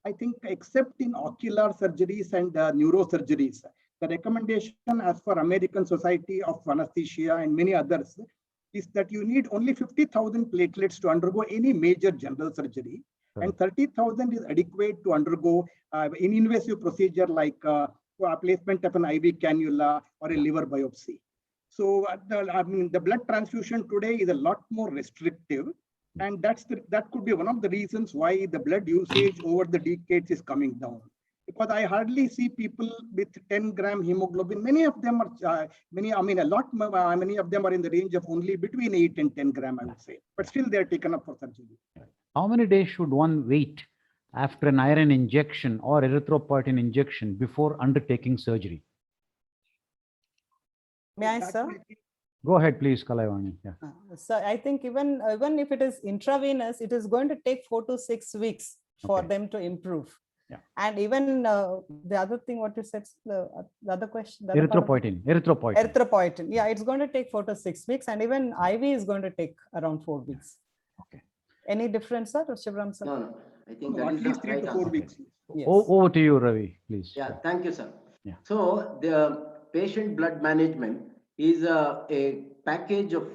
[SPEAKER 7] I think except in ocular surgeries and neurosurgeries, the recommendation as for American Society of Anesthesia and many others is that you need only 50,000 platelets to undergo any major general surgery, and 30,000 is adequate to undergo an invasive procedure like placement of an IV cannula or a liver biopsy. So the blood transfusion today is a lot more restrictive, and that could be one of the reasons why the blood usage over the decades is coming down. Because I hardly see people with 10 gram hemoglobin. Many of them are, many of them are in the range of only between 8 and 10 gram, I would say. But still, they are taken up for surgery.
[SPEAKER 1] How many days should one wait after an iron injection or erythropoietin injection before undertaking surgery?
[SPEAKER 5] May I, sir?
[SPEAKER 1] Go ahead, please, Kalaivani.
[SPEAKER 5] So I think even if it is intravenous, it is going to take 4 to 6 weeks for them to improve. And even the other thing, what you said, the other question.
[SPEAKER 1] Erythropoietin.
[SPEAKER 5] Erythropoietin. Yeah, it's going to take 4 to 6 weeks, and even IV is going to take around 4 weeks.
[SPEAKER 1] Okay.
[SPEAKER 5] Any difference, sir, or Shivram, sir?
[SPEAKER 3] No. I think that
[SPEAKER 7] at
[SPEAKER 3] is
[SPEAKER 7] least 3 to 4 weeks.
[SPEAKER 5] Yes.
[SPEAKER 1] Over to you, Ravi, please.
[SPEAKER 3] Yeah, thank you, sir.
[SPEAKER 1] Yeah.
[SPEAKER 3] So the patient blood management is a package of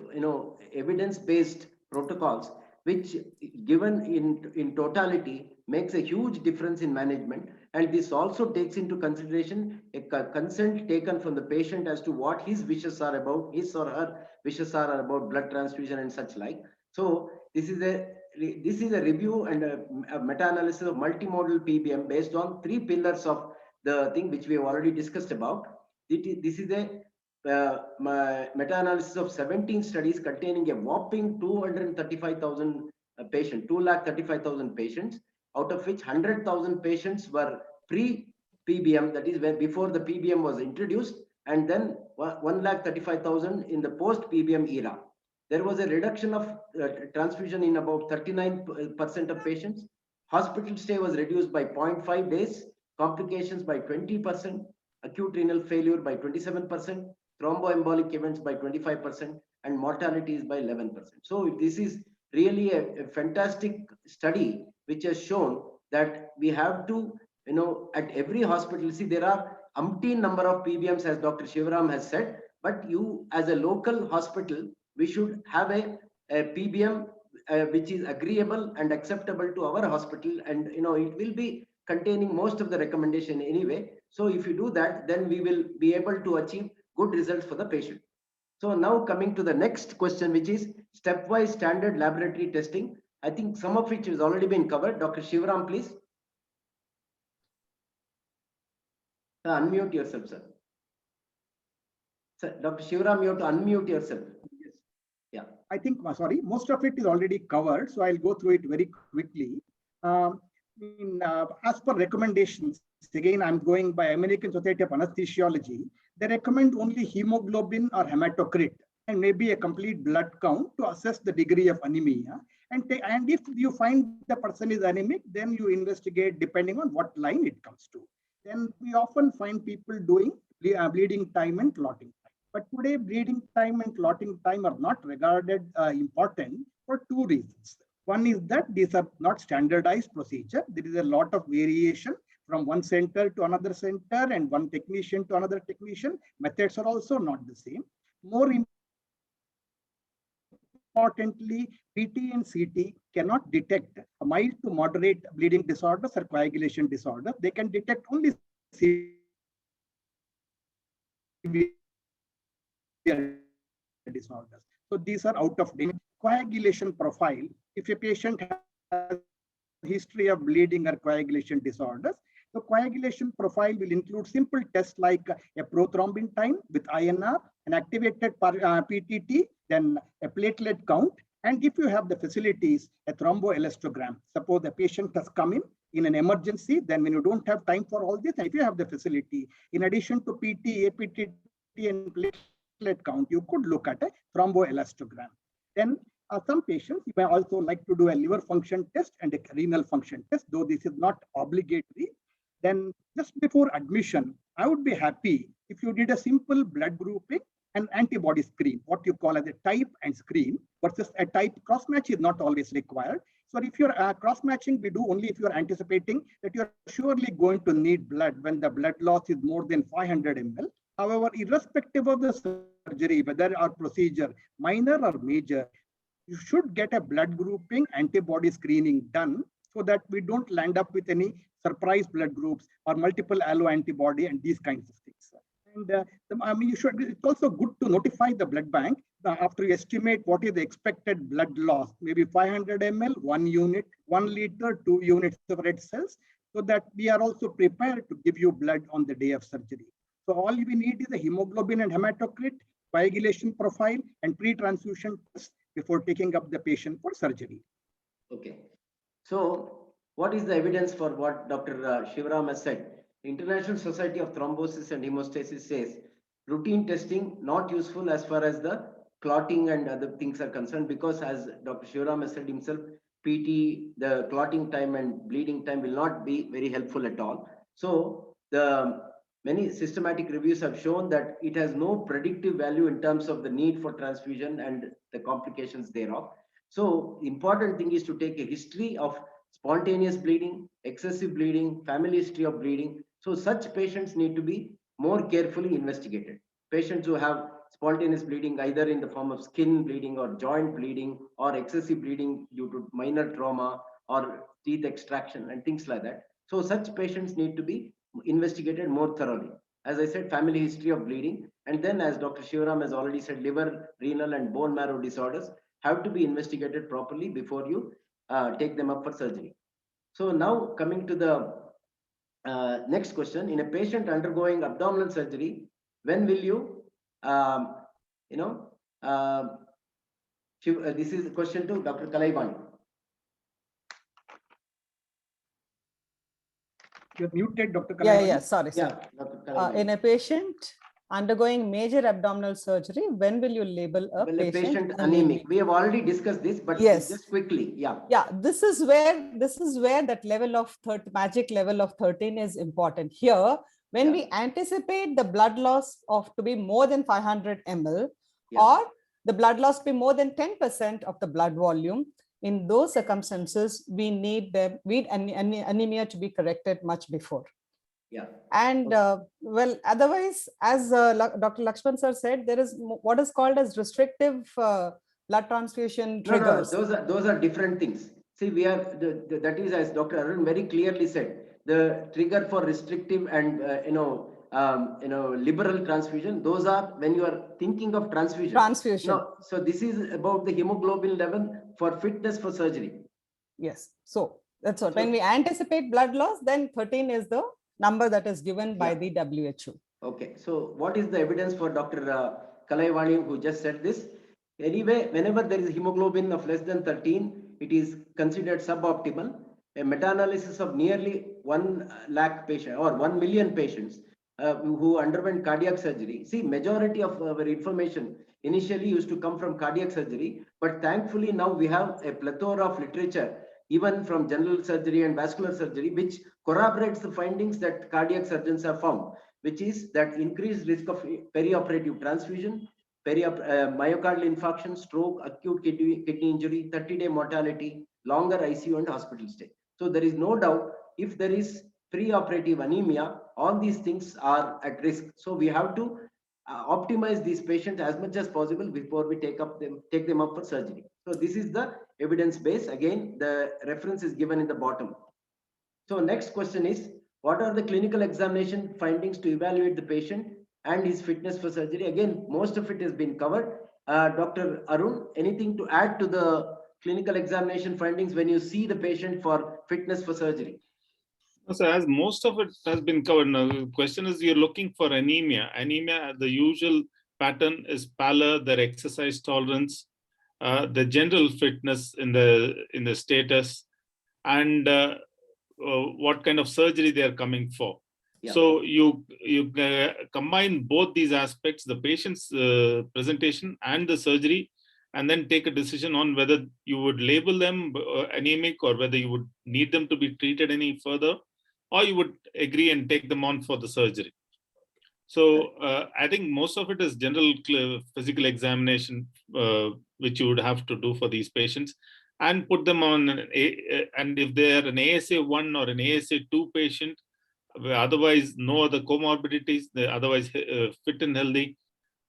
[SPEAKER 3] evidence-based protocols, which given in totality makes a huge difference in management. And this also takes into consideration a consent taken from the patient as to what his wishes are about, his or her wishes are about blood transfusion and such like. So this is this is a review and a meta-analysis of multimodal PBM based on 3 pillars of the thing which we have already discussed about. This is a meta-analysis of 17 studies containing a whopping 235,000 patients, 235,000 patients, out of which 100,000 patients were pre-PBM, that is when before the PBM was introduced, and then 135,000 in the post-PBM era. There was a reduction of transfusion in about 39% of patients. Hospital stay was reduced by 0.5 days, complications by 20%, acute renal failure by 27%, thromboembolic events by 25%, and mortalities by 11%. So this is really a fantastic study which has shown that we have to, at every hospital, see, there are umpteen number of PBMs, as Dr. Shivaram has said, but you as a local hospital, we should have a PBM which is agreeable and acceptable to our hospital, and it will be containing most of the recommendation anyway. So if you do that, then we will be able to achieve good results for the patient. So now coming to the next question, which is stepwise standard laboratory testing. I think some of which has already been covered. Dr. Shivaram, please. Unmute yourself, sir. Sir, Dr. Shivaram, you have to unmute yourself.
[SPEAKER 7] Yes. Yeah, I think, sorry, most of it is already covered, so I'll go through it very quickly. As per recommendations, again, I'm going by American Society of Anesthesiology. They recommend only hemoglobin or hematocrit and maybe a complete blood count to assess the degree of anemia. And if you find the person is anemic, then you investigate depending on what line it comes to. Then we often find people doing bleeding time and clotting time. But today, bleeding time and clotting time are not regarded important for 2 reasons. One is that these are not standardized procedure. There is a lot of variation from one center to another center and one technician to another technician. Methods are also not the same. More importantly, PT and CT cannot detect a mild to moderate bleeding disorders or coagulation disorders. They can detect only severe disorders. So these are out of date. Coagulation profile, if a patient has a history of bleeding or coagulation disorders, the coagulation profile will include simple tests like a prothrombin time with INR, an activated PTT, then a platelet count. And if you have the facilities, a thromboelastogram. Suppose the patient has come in an emergency, then when you don't have time for all this, and if you have the facility, in addition to PT, APTT, and platelet count, you could look at a thromboelastogram. Then some patients, you may also like to do a liver function test and a renal function test, though this is not obligatory. Then just before admission, I would be happy if you did a simple blood grouping and antibody screen, what you call as a type and screen, versus a type cross-match is not always required. So if you're cross-matching, we do only if you're anticipating that you're surely going to need blood when the blood loss is more than 500 ml. However, irrespective of the surgery, whether our procedure minor or major, you should get a blood grouping antibody screening done so that we don't land up with any surprise blood groups or multiple alloantibody and these kinds of things. And it's also good to notify the blood bank after you estimate what is the expected blood loss, maybe 500 ml, 1 unit, 1 liter, 2 units of red cells, so that we are also prepared to give you blood on the day of surgery. So all we need is a hemoglobin and hematocrit, coagulation profile, and pre-transfusion test before taking up the patient for surgery.
[SPEAKER 3] Okay. So what is the evidence for what Dr. Shivaram has said? The International Society of Thrombosis and Hemostasis says routine testing not useful as far as the clotting and other things are concerned, because as Dr. Shivaram has said himself, PT, the clotting time and bleeding time will not be very helpful at all. So the many systematic reviews have shown that it has no predictive value in terms of the need for transfusion and the complications thereof. So important thing is to take a history of spontaneous bleeding, excessive bleeding, family history of bleeding. So such patients need to be more carefully investigated. Patients who have spontaneous bleeding either in the form of skin bleeding or joint bleeding or excessive bleeding due to minor trauma or teeth extraction and things like that. So such patients need to be investigated more thoroughly. As I said, family history of bleeding, and then as Dr. Shivaram has already said, liver, renal and bone marrow disorders have to be investigated properly before you take them up for surgery. So now coming to the next question, in a patient undergoing abdominal surgery, when will you, you know, this is a question to Dr. Kalaivani.
[SPEAKER 7] You're muted, Dr.
[SPEAKER 5] Yeah,
[SPEAKER 7] Kalaivani.
[SPEAKER 5] yeah, sorry.
[SPEAKER 3] Yeah, Dr. Kalaivani.
[SPEAKER 5] In a patient undergoing major abdominal surgery, when will you label a
[SPEAKER 3] Well, a
[SPEAKER 5] patient
[SPEAKER 3] patient anemic. We have already discussed this, but
[SPEAKER 5] Yes.
[SPEAKER 3] just quickly, yeah.
[SPEAKER 5] Yeah, this is where that level of magic level of 13 is important. Here, when
[SPEAKER 3] Yeah.
[SPEAKER 5] we anticipate the blood loss to be more than 500 ml,
[SPEAKER 3] Yeah.
[SPEAKER 5] or the blood loss be more than 10% of the blood volume, in those circumstances, we need anemia to be corrected much before.
[SPEAKER 3] Yeah.
[SPEAKER 5] And well, otherwise, as Dr. Lakshman sir said, there is what is called as restrictive blood transfusion triggers.
[SPEAKER 3] No, those are different things. See, we are that is, as Dr. Arun very clearly said, the trigger for restrictive and liberal transfusion. Those are when you are thinking of transfusion.
[SPEAKER 5] Transfusion.
[SPEAKER 3] No, so this is about the hemoglobin level for fitness for surgery.
[SPEAKER 5] Yes. So that's what. When we anticipate blood loss, then 13 is the number that is given by the WHO.
[SPEAKER 3] Okay. So what is the evidence for Dr. Kalaivani, who just said this? Anyway, whenever there is hemoglobin of less than 13, it is considered suboptimal. A meta-analysis of nearly 1 lakh patient or 1 million patients who underwent cardiac surgery. See, majority of our information initially used to come from cardiac surgery, but thankfully now we have a plethora of literature, even from general surgery and vascular surgery, which corroborates the findings that cardiac surgeons have found, which is that increased risk of perioperative transfusion, myocardial infarction, stroke, acute kidney injury, 30-day mortality, longer ICU and hospital stay. So there is no doubt, if there is preoperative anemia, all these things are at risk. So we have to optimize these patients as much as possible before we take them up for surgery. So this is the evidence base. Again, the reference is given in the bottom. So next question is, what are the clinical examination findings to evaluate the patient and his fitness for surgery? Again, most of it has been covered. Dr. Arun, anything to add to the clinical examination findings when you see the patient for fitness for surgery?
[SPEAKER 8] So as most of it has been covered, now the question is, you're looking for anemia. Anemia, the usual pattern is pallor, their exercise tolerance, the general fitness in the status, and what kind of surgery they are coming for. Yeah. So you combine both these aspects, the patient's presentation and the surgery, and then take a decision on whether you would label them anemic or whether you would need them to be treated any further, or you would agree and take them on for the surgery. So I think most of it is general physical examination, which you would have to do for these patients, and put them on, and if they are an ASA1 or an ASA2 patient, otherwise no other comorbidities, they're otherwise fit and healthy,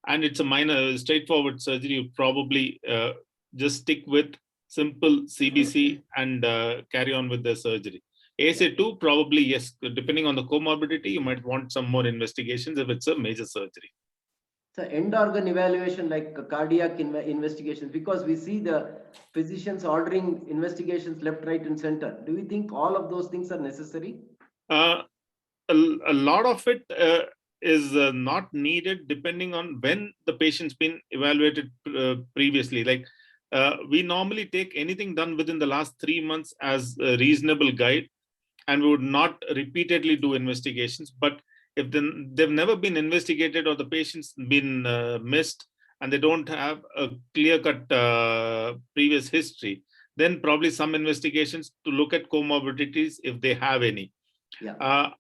[SPEAKER 8] and it's a minor straightforward surgery, you probably just stick with simple CBC and carry on with the surgery. ASA2, probably yes, depending on the comorbidity, you might want some more investigations if it's a major surgery.
[SPEAKER 3] So end organ evaluation, like cardiac investigations, because we see the physicians ordering investigations left, right, and center. Do you think all of those things are necessary?
[SPEAKER 8] A lot of it is not needed, depending on when the patient's been evaluated previously. Like we normally take anything done within the last 3 months as a reasonable guide, and we would not repeatedly do investigations. But if they've never been investigated, or the patient's been missed, and they don't have a clear-cut previous history, then probably some investigations to look at comorbidities if they have any. Yeah.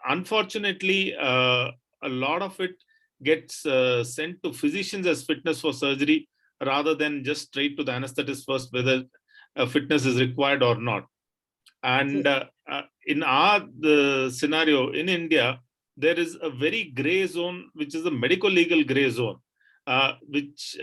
[SPEAKER 8] Unfortunately, a lot of it gets sent to physicians as fitness for surgery, rather than just straight to the anesthetist first, whether fitness is required or not. And in the scenario in India, there is a very gray zone, which is a medical legal gray zone, which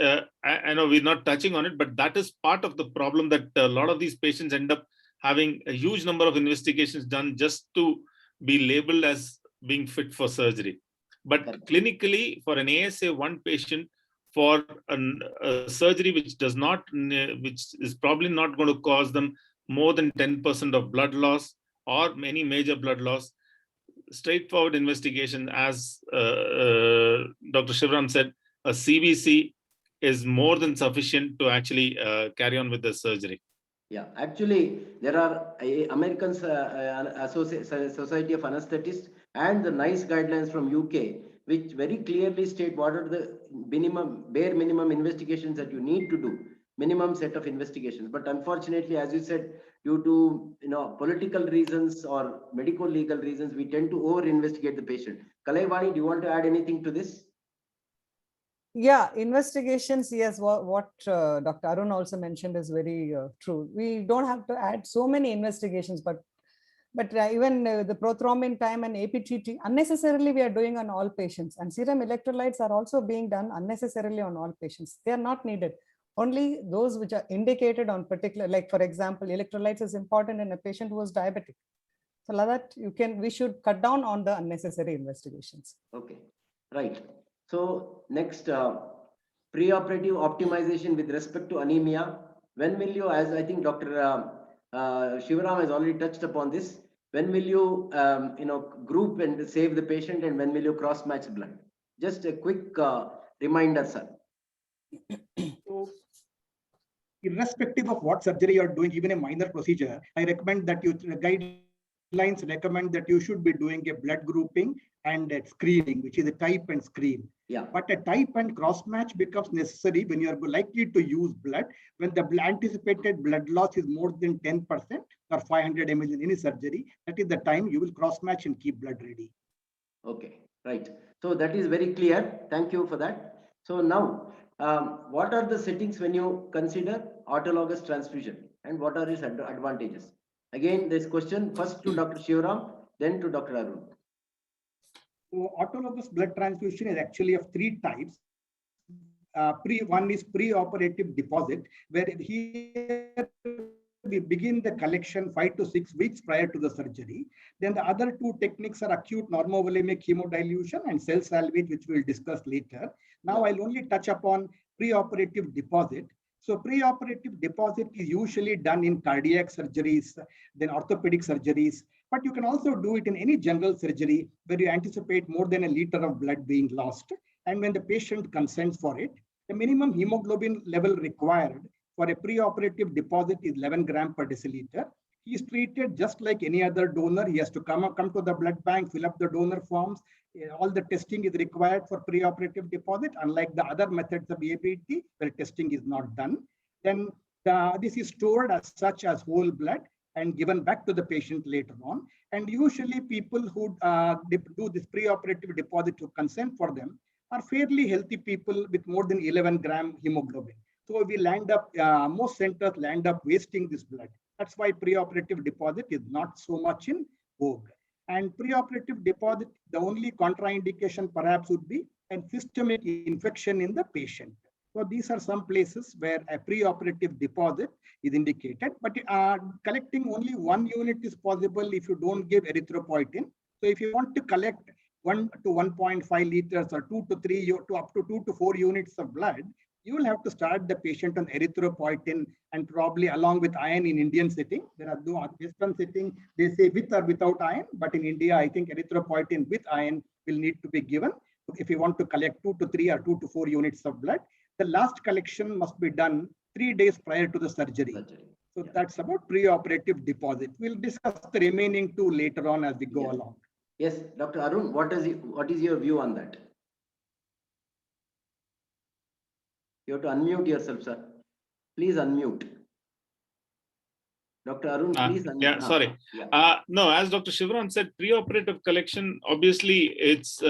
[SPEAKER 8] I know we're not touching on it, but that is part of the problem, that a lot of these patients end up having a huge number of investigations done just to be labeled as being fit for surgery. But clinically, for an ASA1 patient, for a surgery which is probably not going to cause them more than 10% of blood loss or any major blood loss, straightforward investigation, as Dr. Shivram said, a CBC is more than sufficient to actually carry on with the surgery.
[SPEAKER 3] Yeah, actually, there are American Society of Anesthetists and the NICE guidelines from UK, which very clearly state what are the bare minimum investigations that you need to do, minimum set of investigations. But unfortunately, as you said, due to political reasons or medical legal reasons, we tend to over investigate the patient. Kalaivani, do you want to add anything to this?
[SPEAKER 5] Yeah, investigations, yes, what Dr. Arun also mentioned is very true. We don't have to add so many investigations, but even the prothrombin time and APTT, unnecessarily we are doing on all patients, and serum electrolytes are also being done unnecessarily on all patients. They are not needed. Only those which are indicated on particular, like for example, electrolytes is important in a patient who is diabetic. So like that, we should cut down on the unnecessary investigations.
[SPEAKER 3] Okay, right. So next, preoperative optimization with respect to anemia. When will you, as I think Dr. Shivaram has already touched upon this, when will you, group and save the patient, and when will you cross-match blood? Just a quick reminder, sir.
[SPEAKER 7] So, irrespective of what surgery you're doing, even a minor procedure, I recommend that guidelines recommend that you should be doing a blood grouping and a screening, which is a type and screen.
[SPEAKER 3] Yeah.
[SPEAKER 7] But a type and cross match becomes necessary when you are likely to use blood, when the anticipated blood loss is more than 10% or 500 ml in any surgery. That is the time you will cross match and keep blood ready.
[SPEAKER 3] Okay, right. So that is very clear. Thank you for that. So now, what are the settings when you consider autologous transfusion, and what are its advantages? Again, this question first to Dr. Shivaram, then to Dr. Arun.
[SPEAKER 7] So autologous blood transfusion is actually of three types. One is pre-operative deposit, where here we begin the collection 5 to 6 weeks prior to the surgery. Then the other two techniques are acute normovolemic hemodilution and cell salvage, which we'll discuss later. Now I'll only touch upon pre-operative deposit. So pre-operative deposit is usually done in cardiac surgeries, then orthopedic surgeries, but you can also do it in any general surgery where you anticipate more than a liter of blood being lost. And when the patient consents for it, the minimum hemoglobin level required for a pre-operative deposit is 11 grams per deciliter. He is treated just like any other donor. He has to come to the blood bank, fill up the donor forms. All the testing is required for pre-operative deposit, unlike the other methods of APT where testing is not done. Then this is stored as such as whole blood and given back to the patient later on. And usually people who do this pre-operative deposit to consent for them are fairly healthy people with more than 11 gram hemoglobin. So we most centers land up wasting this blood. That's why pre-operative deposit is not so much in vogue. And preoperative deposit, the only contraindication perhaps would be a systemic infection in the patient. So these are some places where a preoperative deposit is indicated, but collecting only 1 unit is possible if you don't give erythropoietin. So if you want to collect 1 to 1.5 liters or 2 to 3 to up to 2 to 4 units of blood, you will have to start the patient on erythropoietin and probably along with iron in Indian setting. There are no Western setting, they say with or without iron, but in India, I think erythropoietin with iron will need to be given if you want to collect 2 to 3 or 2 to 4 units of blood. The last collection must be done 3 days prior to the surgery. So that's about preoperative deposit. We'll discuss the remaining 2 later on as we go along.
[SPEAKER 3] Yes, Dr. Arun, what is your view on that? You have to unmute yourself, sir. Please unmute. Dr. Arun, please unmute.
[SPEAKER 8] Yeah, sorry.
[SPEAKER 3] Yeah.
[SPEAKER 8] No, as Dr. Shivaram said, preoperative collection, obviously, it's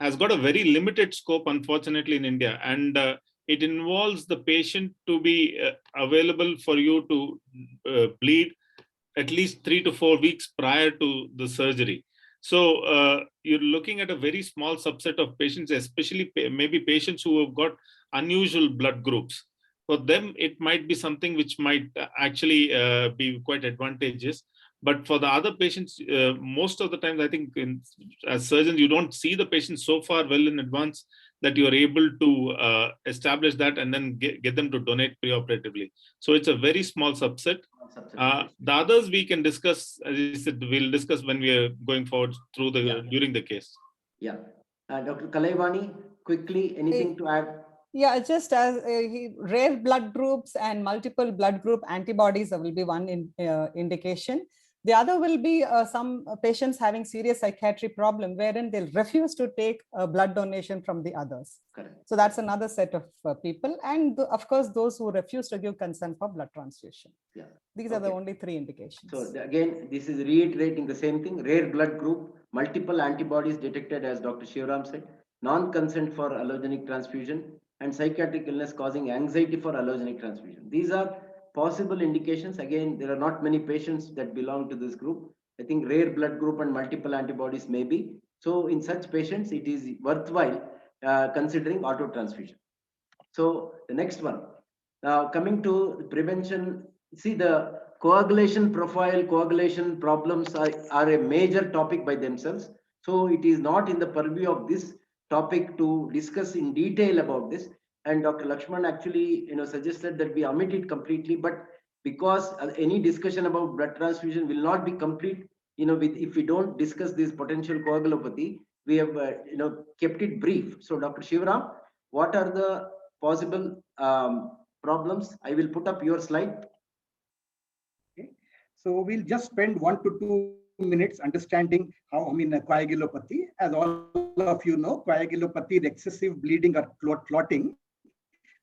[SPEAKER 8] has got a very limited scope, unfortunately, in India. And it involves the patient to be available for you to bleed at least 3 to 4 weeks prior to the surgery. So you're looking at a very small subset of patients, especially maybe patients who have got unusual blood groups. For them, it might be something which might actually be quite advantageous. But for the other patients, most of the times, I think as surgeons, you don't see the patient so far well in advance that you are able to establish that and then get them to donate preoperatively. So it's a very small subset.
[SPEAKER 3] subsequent.
[SPEAKER 8] The others we can discuss, as you said, we'll discuss when we are going forward through the
[SPEAKER 3] Yeah.
[SPEAKER 8] during the case.
[SPEAKER 3] Yeah. Dr. Kalaivani, quickly, anything to add?
[SPEAKER 5] Yeah, just as rare blood groups and multiple blood group antibodies will be one indication. The other will be some patients having serious psychiatric problem wherein they'll refuse to take blood donation from the others.
[SPEAKER 3] Correct.
[SPEAKER 5] So that's another set of people. And of course, those who refuse to give consent for blood transfusion.
[SPEAKER 3] Yeah.
[SPEAKER 5] These are the
[SPEAKER 3] Okay.
[SPEAKER 5] only three indications.
[SPEAKER 3] So again, this is reiterating the same thing: rare blood group, multiple antibodies detected, as Dr. Shivaram said, non-consent for allogenic transfusion, and psychiatric illness causing anxiety for allogenic transfusion. These are possible indications. Again, there are not many patients that belong to this group. I think rare blood group and multiple antibodies may be. So in such patients, it is worthwhile considering auto transfusion. So the next one, now coming to the prevention, see the coagulation profile, coagulation problems are a major topic by themselves. So it is not in the purview of this topic to discuss in detail about this. And Dr. Lakshman actually, suggested that we omit it completely, but because any discussion about blood transfusion will not be complete, if we don't discuss this potential coagulopathy, we have, kept it brief. So Dr. Shivaram, what are the possible problems? I will put up your slide.
[SPEAKER 7] Okay. So we'll just spend 1 to 2 minutes understanding how, coagulopathy. As all of you know, coagulopathy is excessive bleeding or clotting,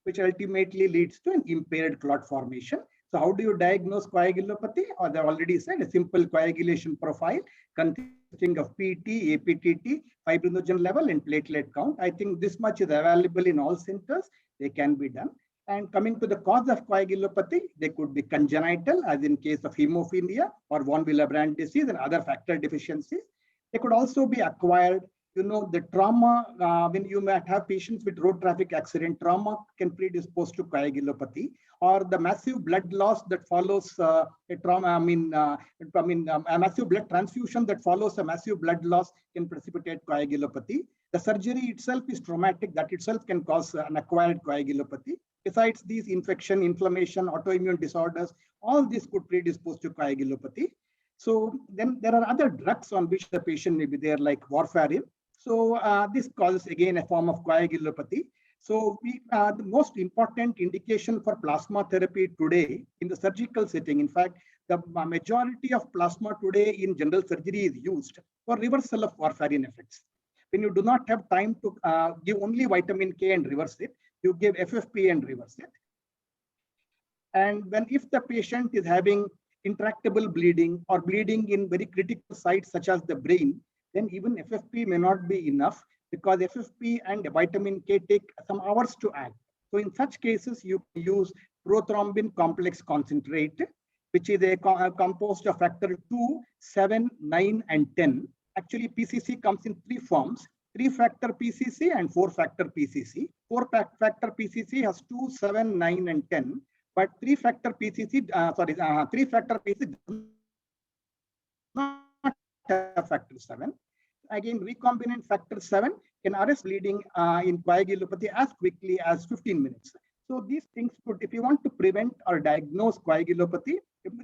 [SPEAKER 7] which ultimately leads to an impaired clot formation. So how do you diagnose coagulopathy? Or they already said a simple coagulation profile consisting of PT, APTT, fibrinogen level, and platelet count. I think this much is available in all centers. They can be done. And coming to the cause of coagulopathy, they could be congenital, as in case of hemophilia or von Willebrand disease and other factor deficiencies. They could also be acquired. The trauma, when you might have patients with road traffic accident, trauma can predispose to coagulopathy, or the massive blood loss that follows a trauma, a massive blood transfusion that follows a massive blood loss can precipitate coagulopathy. The surgery itself is traumatic, that itself can cause an acquired coagulopathy. Besides these, infection, inflammation, autoimmune disorders, all this could predispose to coagulopathy. So then there are other drugs on which the patient may be there, like warfarin. So this causes again a form of coagulopathy. So the most important indication for plasma therapy today in the surgical setting, in fact, the majority of plasma today in general surgery is used for reversal of warfarin effects. When you do not have time to give only vitamin K and reverse it, you give FFP and reverse it. And if the patient is having intractable bleeding or bleeding in very critical sites such as the brain, then even FFP may not be enough, because FFP and vitamin K take some hours to act. So in such cases, you use prothrombin complex concentrate, which is a composed of factor 2, 7, 9, and 10. Actually, PCC comes in 3 forms: 3-factor PCC and 4-factor PCC. 4-factor PCC has 2, 7, 9, and 10. But 3-factor PCC, 3-factor PCC does not have factor 7. Again, recombinant factor 7 can arrest bleeding in coagulopathy as quickly as 15 minutes. So these things could, if you want to prevent or diagnose coagulopathy,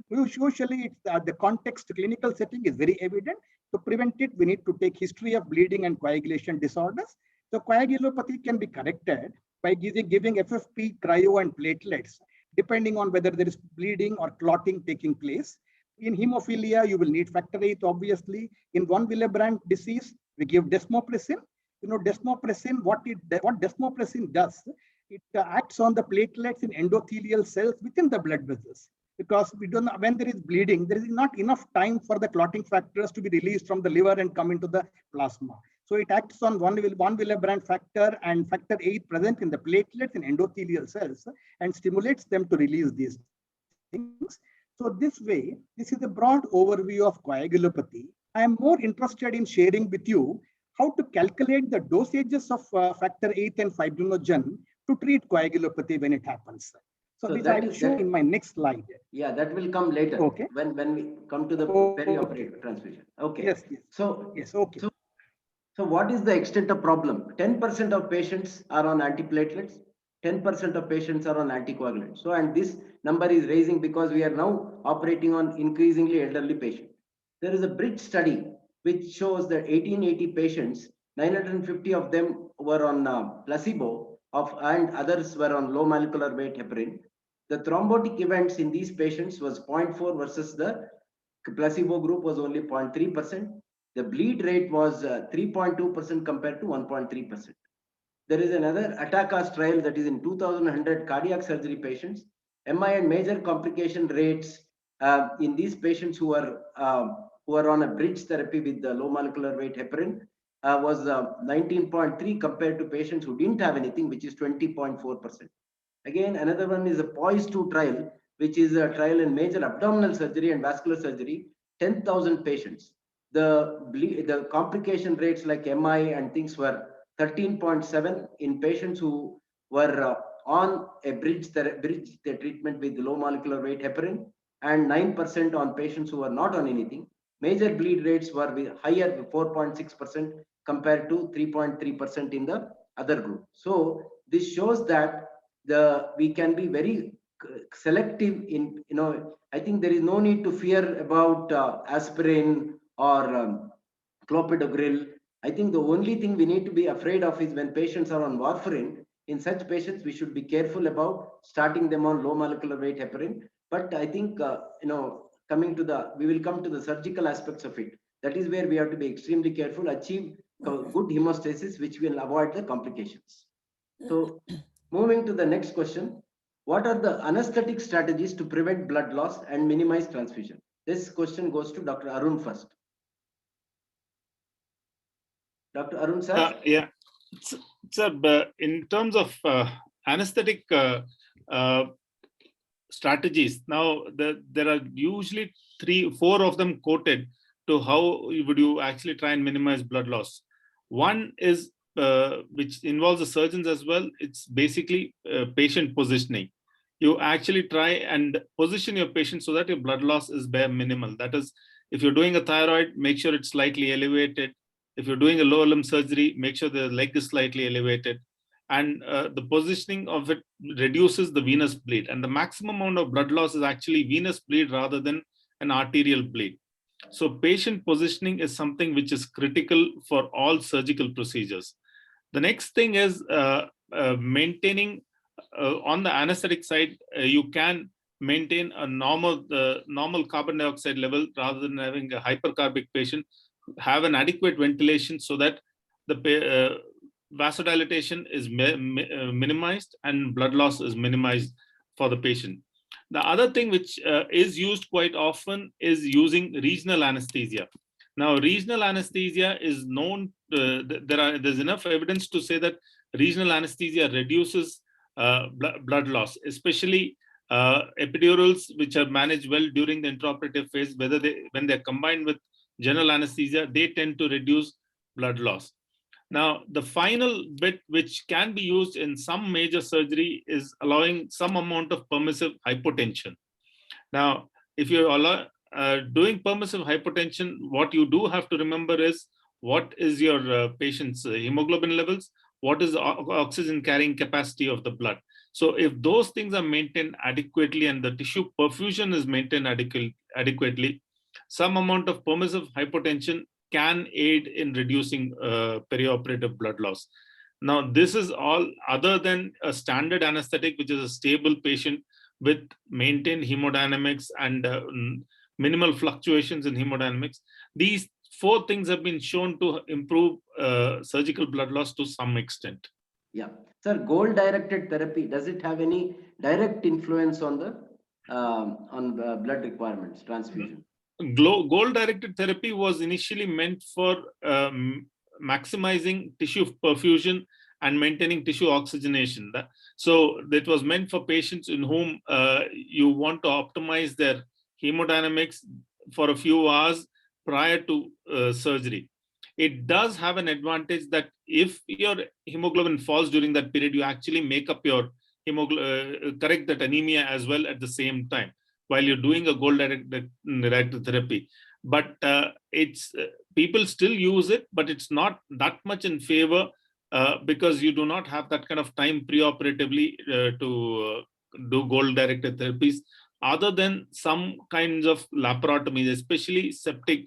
[SPEAKER 7] usually it's the context clinical setting is very evident. To prevent it, we need to take history of bleeding and coagulation disorders. So coagulopathy can be corrected by giving FFP, cryo, and platelets, depending on whether there is bleeding or clotting taking place. In hemophilia, you will need factor 8, obviously. In von Willebrand disease, we give desmopressin. Desmopressin, what desmopressin does, it acts on the platelets in endothelial cells within the blood vessels. Because we don't know, when there is bleeding, there is not enough time for the clotting factors to be released from the liver and come into the plasma. So it acts on von Willebrand factor and factor 8 present in the platelets in endothelial cells and stimulates them to release these things. So this way, this is a broad overview of coagulopathy. I am more interested in sharing with you how to calculate the dosages of factor 8 and fibrinogen to treat coagulopathy when it happens. So this I will show in my next slide.
[SPEAKER 3] Yeah, that will come later.
[SPEAKER 7] Okay.
[SPEAKER 3] When we come to the perioperative transfusion. Okay.
[SPEAKER 7] Yes.
[SPEAKER 3] So
[SPEAKER 7] yes. Okay.
[SPEAKER 3] So what is the extent of problem? 10% of patients are on antiplatelets. 10% of patients are on anticoagulants. So, and this number is rising because we are now operating on increasingly elderly patients. There is a bridge study which shows that 1880 patients, 950 of them were on placebo and others were on low molecular weight heparin. The thrombotic events in these patients was 0.4 versus the placebo group was only 0.3%. The bleed rate was 3.2% compared to 1.3%. There is another ATACAS trial that is in 2,100 cardiac surgery patients. MI and major complication rates in these patients who are on a bridge therapy with the low molecular weight heparin was 19.3 compared to patients who didn't have anything, which is 20.4%. Again, another one is a POISE-2 trial, which is a trial in major abdominal surgery and vascular surgery, 10,000 patients. The complication rates like MI and things were 13.7 in patients who were on a bridge treatment with low molecular weight heparin, and 9% on patients who were not on anything. Major bleed rates were higher, 4.6% compared to 3.3% in the other group. So this shows that we can be very selective in, I think there is no need to fear about aspirin or clopidogrel. I think the only thing we need to be afraid of is when patients are on warfarin. In such patients, we should be careful about starting them on low molecular weight heparin. But I think, we will come to the surgical aspects of it. That is where we have to be extremely careful, achieve good hemostasis, which will avoid the complications. So moving to the next question, what are the anesthetic strategies to prevent blood loss and minimize transfusion? This question goes to Dr. Arun first. Dr. Arun, sir?
[SPEAKER 8] Yeah. Sir, in terms of anesthetic strategies, now there are usually 3-4 of them quoted to how would you actually try and minimize blood loss. One is which involves the surgeons as well. It's basically patient positioning. You actually try and position your patient so that your blood loss is bare minimal. That is, if you're doing a thyroid, make sure it's slightly elevated. If you're doing a lower limb surgery, make sure the leg is slightly elevated. And the positioning of it reduces the venous bleed. And the maximum amount of blood loss is actually venous bleed rather than an arterial bleed. So patient positioning is something which is critical for all surgical procedures. The next thing is maintaining on the anesthetic side, you can maintain a normal carbon dioxide level rather than having a hypercarbic patient. Have an adequate ventilation so that the vasodilatation is minimized and blood loss is minimized for the patient. The other thing which is used quite often is using regional anesthesia. Now, regional anesthesia is known, there's enough evidence to say that regional anesthesia reduces blood loss, especially epidurals which are managed well during the intraoperative phase, when they're combined with general anesthesia, they tend to reduce blood loss. Now, the final bit which can be used in some major surgery is allowing some amount of permissive hypotension. Now, if you're doing permissive hypotension, what you do have to remember is what is your patient's hemoglobin levels, what is the oxygen carrying capacity of the blood. So if those things are maintained adequately and the tissue perfusion is maintained adequately, some amount of permissive hypotension can aid in reducing perioperative blood loss. Now, this is all other than a standard anesthetic, which is a stable patient with maintained hemodynamics and minimal fluctuations in hemodynamics. These 4 things have been shown to improve surgical blood loss to some extent.
[SPEAKER 3] Yeah. Sir, goal-directed therapy, does it have any direct influence on the blood requirements, transfusion?
[SPEAKER 8] Goal-directed therapy was initially meant for maximizing tissue perfusion and maintaining tissue oxygenation. So that was meant for patients in whom you want to optimize their hemodynamics for a few hours prior to surgery. It does have an advantage that if your hemoglobin falls during that period, you actually make up your correct that anemia as well at the same time while you're doing a goal-directed therapy. But people still use it, but it's not that much in favor because you do not have that kind of time preoperatively to do goal-directed therapies, other than some kinds of laparotomies, especially septic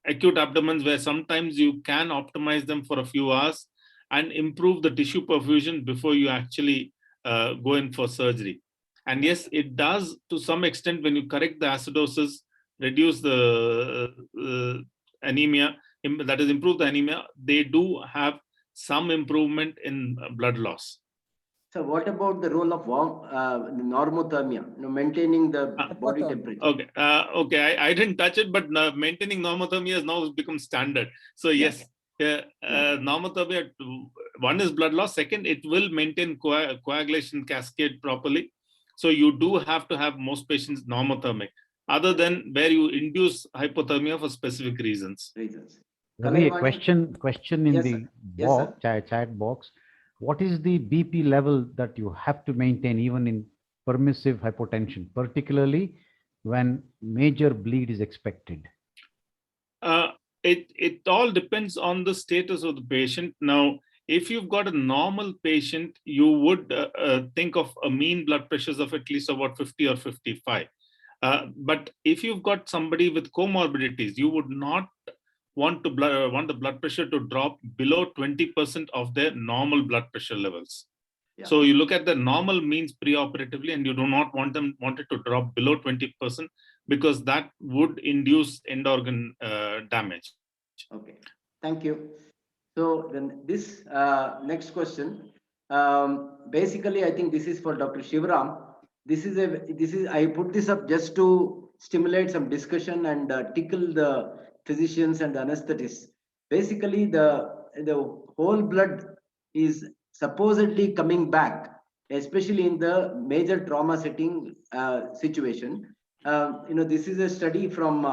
[SPEAKER 8] acute abdomens, where sometimes you can optimize them for a few hours and improve the tissue perfusion before you actually go in for surgery. And yes, it does to some extent when you correct the acidosis, reduce the anemia, that is improve the anemia, they do have some improvement in blood loss.
[SPEAKER 3] So what about the role of normothermia, maintaining the body temperature?
[SPEAKER 8] Okay, okay, I didn't touch it, but maintaining normothermia has now become standard. So yes, normothermia, one is blood loss, second, it will maintain coagulation cascade properly. So you do have to have most patients normothermic, other than where you induce hypothermia for specific reasons.
[SPEAKER 1] Ravi, a question in the box, chat box. What is the BP level that you have to maintain even in permissive hypotension, particularly when major bleed is expected?
[SPEAKER 8] It all depends on the status of the patient. Now, if you've got a normal patient, you would think of a mean blood pressures of at least about 50 or 55. But if you've got somebody with comorbidities, you would not want the blood pressure to drop below 20% of their normal blood pressure levels. Yeah. So you look at the normal means preoperatively, and you do not want it to drop below 20%, because that would induce end organ damage.
[SPEAKER 3] Okay, thank you. So then this next question, basically I think this is for Dr. Shivaram. I put this up just to stimulate some discussion and tickle the physicians and anesthetists. Basically, the whole blood is supposedly coming back, especially in the major trauma setting situation. This is a study from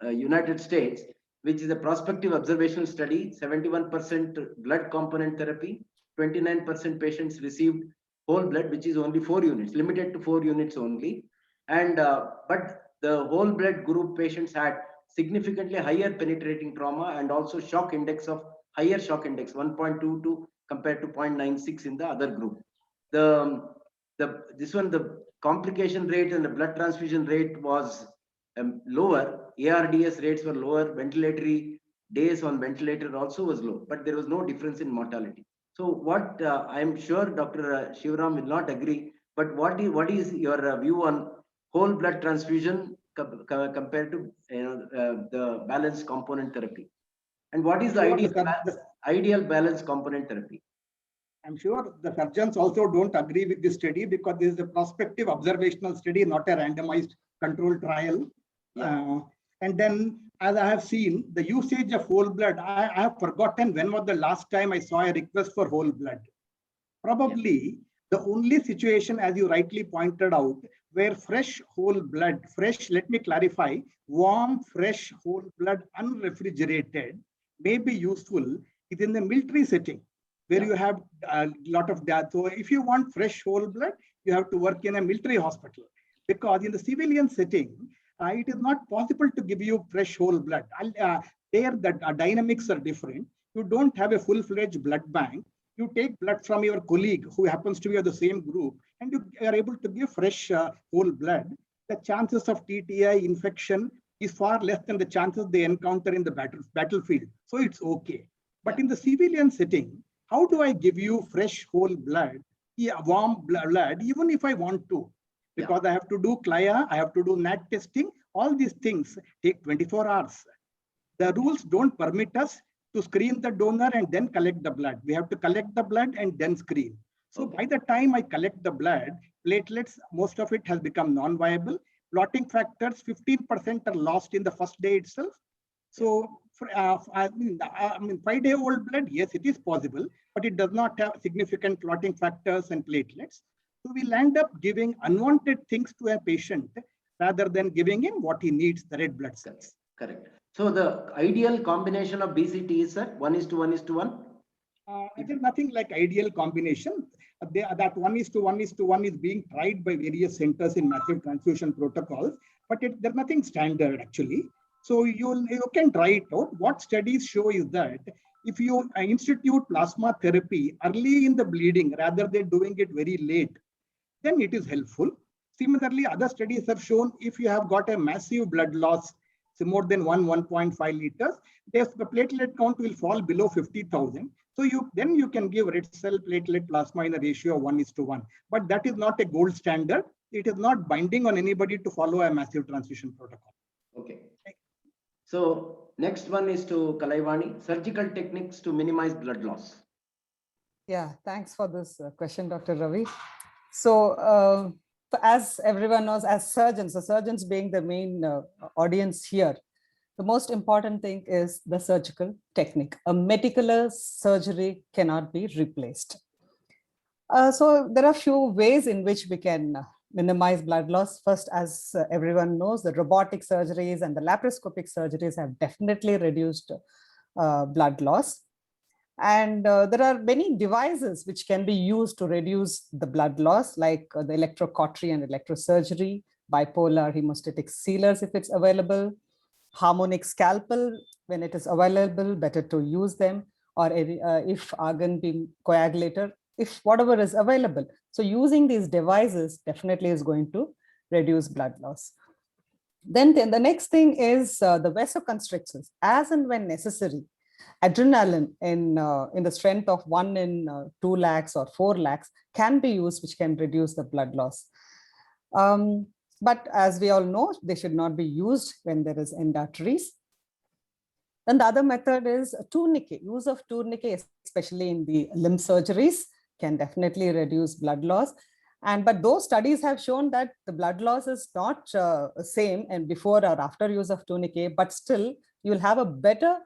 [SPEAKER 3] United States, which is a prospective observational study. 71% blood component therapy, 29% patients received whole blood, which is only 4 units, limited to 4 units only. And but the whole blood group patients had significantly higher penetrating trauma and also shock index of higher shock index 1.22 compared to 0.96 in the other group. The complication rate and the blood transfusion rate was lower. ARDS rates were lower. Ventilatory days on ventilator also was low, but there was no difference in mortality. So what I'm sure Dr. Shivaram will not agree, but what is your view on whole blood transfusion compared to the balanced component therapy? And what is the ideal balanced component therapy?
[SPEAKER 7] I'm sure the surgeons also don't agree with this study, because this is a prospective observational study, not a randomized controlled trial. Yeah. And then, as I have seen, the usage of whole blood, I have forgotten when was the last time I saw a request for whole blood. Probably the only situation, as you rightly pointed out, where fresh whole blood, let me clarify, warm, fresh whole blood, unrefrigerated, may be useful is in the military setting, where you have a lot of death. So if you want fresh whole blood, you have to work in a military hospital, because in the civilian setting, it is not possible to give you fresh whole blood. There, the dynamics are different. You don't have a full-fledged blood bank. You take blood from your colleague who happens to be of the same group, and you are able to give fresh whole blood. The chances of TTI infection is far less than the chances they encounter in the battlefield. So it's okay. But in the civilian setting, how do I give you fresh whole blood, warm blood, even if I want to? Because I have to do CLIA, I have to do NAT testing. All these things take 24 hours. The rules don't permit us to screen the donor and then collect the blood. We have to collect the blood and then screen. So by the time I collect the blood, platelets, most of it has become non-viable. Clotting factors, 15% are lost in the first day itself. So for, 5-day-old blood, yes, it is possible, but it does not have significant clotting factors and platelets. So we'll end up giving unwanted things to a patient rather than giving him what he needs, the red blood cells.
[SPEAKER 3] Correct. So the ideal combination of BCT is 1:1:1?
[SPEAKER 7] It is nothing like ideal combination. That 1:1:1 is being tried by various centers in massive transfusion protocols, but there's nothing standard actually. So you can try it out. What studies show is that if you institute plasma therapy early in the bleeding rather than doing it very late, then it is helpful. Similarly, other studies have shown if you have got a massive blood loss, so more than 1.5 liters, the platelet count will fall below 50,000. So then you can give red cell platelet plasma in a ratio of 1:1. But that is not a gold standard. It is not binding on anybody to follow a massive transfusion protocol.
[SPEAKER 3] Okay. So next one is to Kalaivani, surgical techniques to minimize blood loss.
[SPEAKER 5] Yeah, thanks for this question, Dr. Ravi. So as everyone knows, as surgeons, the surgeons being the main audience here, the most important thing is the surgical technique. A meticulous surgery cannot be replaced. So there are a few ways in which we can minimize blood loss. First, as everyone knows, the robotic surgeries and the laparoscopic surgeries have definitely reduced blood loss. And there are many devices which can be used to reduce the blood loss, like the electrocautery and electrosurgery, bipolar hemostatic sealers if it's available, harmonic scalpel when it is available, better to use them, or if argon beam coagulator, if whatever is available. So using these devices definitely is going to reduce blood loss. Then the next thing is the vasoconstrictors, as and when necessary. Adrenaline in the strength of 1 in 2 lakhs or 4 lakhs can be used, which can reduce the blood loss. But as we all know, they should not be used when there is endarteries. Then the other method is tourniquet. Use of tourniquet, especially in the limb surgeries, can definitely reduce blood loss. But those studies have shown that the blood loss is not same and before or after use of tourniquet, but still you will have a better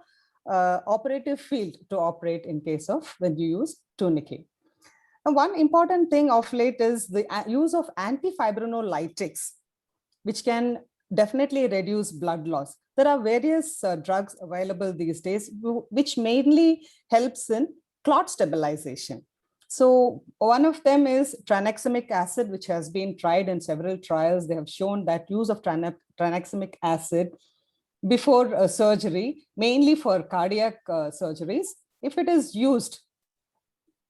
[SPEAKER 5] operative field to operate in case of when you use tourniquet. And one important thing of late is the use of antifibrinolytics, which can definitely reduce blood loss. There are various drugs available these days, which mainly helps in clot stabilization. So one of them is tranexamic acid, which has been tried in several trials. They have shown that use of tranexamic acid before surgery, mainly for cardiac surgeries, if it is used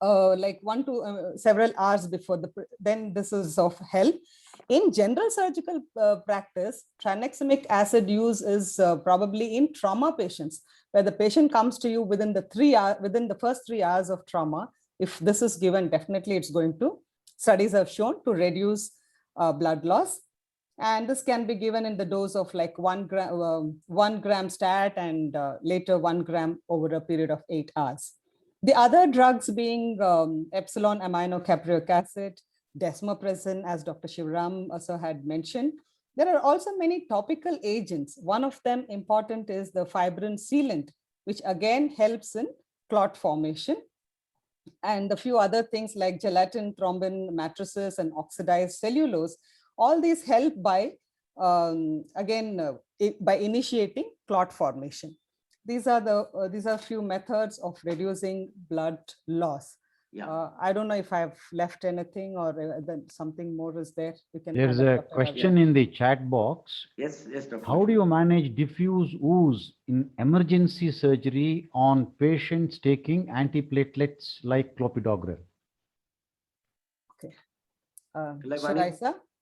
[SPEAKER 5] like 1 to several hours before, then this is of help. In general surgical practice, tranexamic acid use is probably in trauma patients, where the patient comes to you within the first 3 hours of trauma. If this is given, definitely it's going to, studies have shown to reduce blood loss. And this can be given in the dose of like 1 gram stat and later 1 gram over a period of 8 hours. The other drugs being epsilon aminocaproic acid, desmopressin, as Dr. Shivaram also had mentioned. There are also many topical agents. One of them important is the fibrin sealant, which again helps in clot formation. And a few other things like gelatin, thrombin matrices, and oxidized cellulose. All these help by, by initiating clot formation. These are few methods of reducing blood loss.
[SPEAKER 3] Yeah.
[SPEAKER 5] I don't know if I've left anything or then something more is there. You can.
[SPEAKER 1] There's a question in the chat box.
[SPEAKER 3] Yes, Dr.
[SPEAKER 1] How do you manage diffuse ooze in emergency surgery on patients taking antiplatelets like clopidogrel?
[SPEAKER 5] Okay.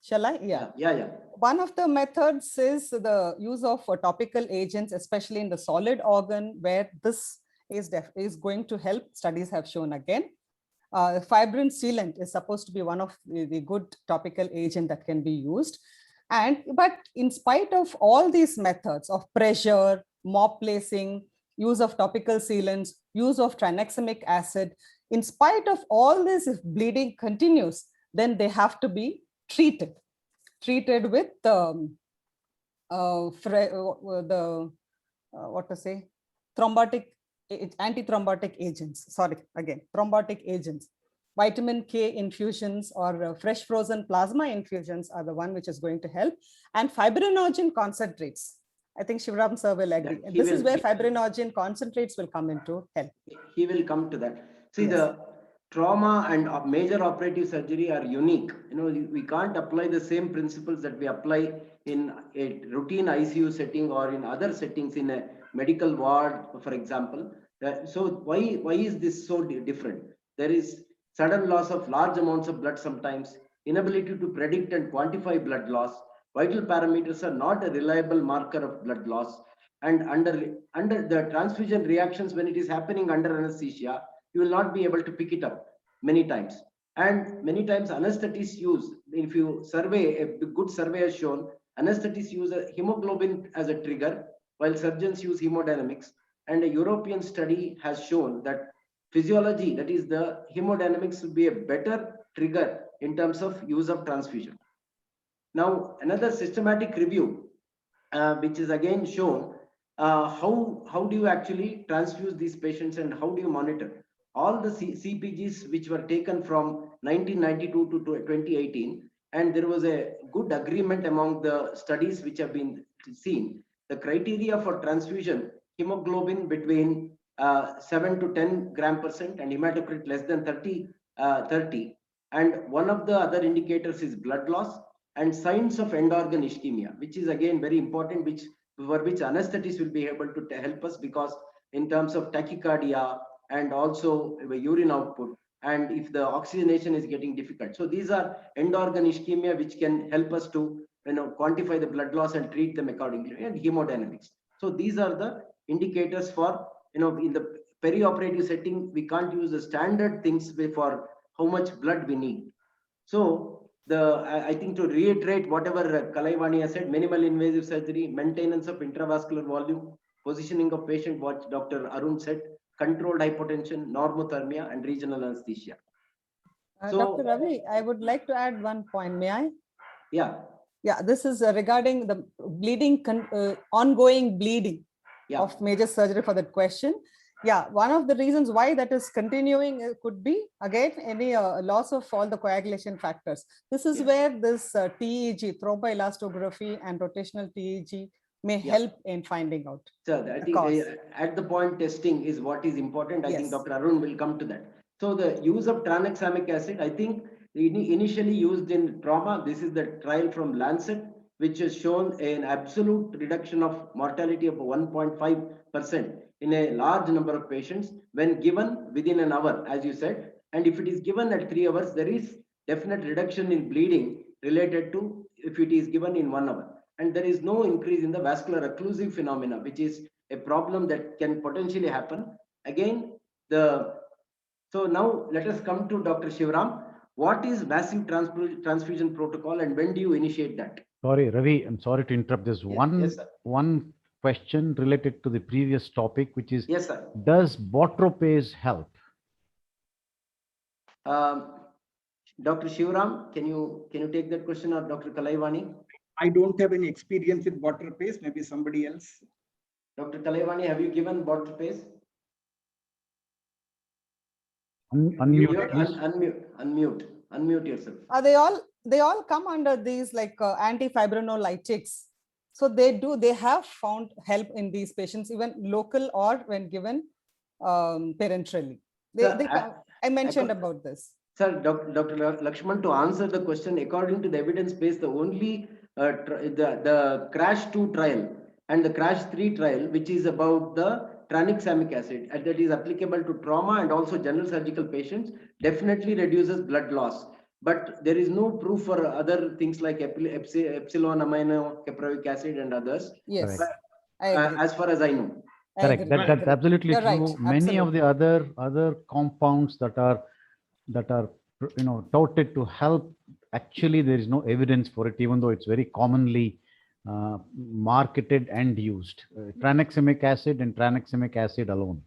[SPEAKER 5] Shall I?
[SPEAKER 3] Yeah.
[SPEAKER 5] One of the methods is the use of topical agents, especially in the solid organ, where this is going to help. Studies have shown again. Fibrin sealant is supposed to be one of the good topical agent that can be used. But in spite of all these methods of pressure, mop placing, use of topical sealants, use of tranexamic acid, in spite of all this, if bleeding continues, then they have to be treated with antithrombotic agents. Thrombotic agents. Vitamin K infusions or fresh frozen plasma infusions are the one which is going to help. And fibrinogen concentrates. I think Shivaram sir will agree. This is where fibrinogen concentrates will come into help.
[SPEAKER 3] He will come to that. See, yes. trauma and major operative surgery are unique. We can't apply the same principles that we apply in a routine ICU setting or in other settings in a medical ward, for example. So why is this so different? There is sudden loss of large amounts of blood sometimes, inability to predict and quantify blood loss. Vital parameters are not a reliable marker of blood loss. And under the transfusion reactions, when it is happening under anesthesia, you will not be able to pick it up many times. And many times anesthetists use, if you survey, a good survey has shown, anesthetists use a hemoglobin as a trigger, while surgeons use hemodynamics. And a European study has shown that physiology, that is the hemodynamics, would be a better trigger in terms of use of transfusion. Now, another systematic review, which is again shown, how do you actually transfuse these patients and how do you monitor? All the CPGs which were taken from 1992 to 2018, and there was a good agreement among the studies which have been seen. The criteria for transfusion, hemoglobin between 7 to 10 gram% and hematocrit less than 30. And one of the other indicators is blood loss and signs of end organ ischemia, which is again very important, for which anesthetists will be able to help us, because in terms of tachycardia and also urine output, and if the oxygenation is getting difficult. So these are end organ ischemia, which can help us to quantify the blood loss and treat them accordingly, and hemodynamics. So these are the indicators for, in the perioperative setting, we can't use the standard things for how much blood we need. So I think, to reiterate whatever Kalaivani has said, minimal invasive surgery, maintenance of intravascular volume, positioning of patient, what Dr. Arun said, controlled hypotension, normothermia, and regional anesthesia.
[SPEAKER 5] Dr. Ravi, I would like to add one point. May I?
[SPEAKER 3] Yeah.
[SPEAKER 5] Yeah, this is regarding the bleeding, ongoing bleeding of major surgery for that question. Yeah, one of the reasons why that is continuing could be, again, any loss of all the coagulation factors. This is where this TEG, thromboelastography and rotational TEG may help in finding out.
[SPEAKER 3] So I think at the point testing is what is important. I think Dr. Arun will come to that. So the use of tranexamic acid, I think initially used in trauma. This is the trial from Lancet, which has shown an absolute reduction of mortality of 1.5% in a large number of patients when given within an hour, as you said. And if it is given at 3 hours, there is definite reduction in bleeding related to if it is given in 1 hour. And there is no increase in the vascular occlusive phenomena, which is a problem that can potentially happen. Again, so now let us come to Dr. Shivaram. What is massive transfusion protocol and when do you initiate that?
[SPEAKER 1] Sorry, Ravi, I'm sorry to interrupt. There's one question related to the previous topic, which is, does Botropase help?
[SPEAKER 3] Dr. Shivaram, can you take that question, or Dr. Kalaivani?
[SPEAKER 7] I don't have any experience with Botropase, maybe somebody else.
[SPEAKER 3] Dr. Kalaivani, have you given Botropase? Unmute yourself.
[SPEAKER 5] They all come under these like antifibrinolytics. So they have found help in these patients, even local or when given parenterally. I mentioned about this.
[SPEAKER 3] Sir, Dr. Lakshman, to answer the question, according to the evidence base, the only the CRASH 2 trial and the CRASH 3 trial, which is about the tranexamic acid, and that is applicable to trauma and also general surgical patients, definitely reduces blood loss. But there is no proof for other things like epsilon amino caproic acid and others.
[SPEAKER 5] Yes,
[SPEAKER 3] as far as I know.
[SPEAKER 1] Correct. That's absolutely true.
[SPEAKER 5] Right.
[SPEAKER 1] Many of the other compounds that are touted to help, actually there is no evidence for it, even though it's very commonly marketed and used. Tranexamic acid and tranexamic acid alone.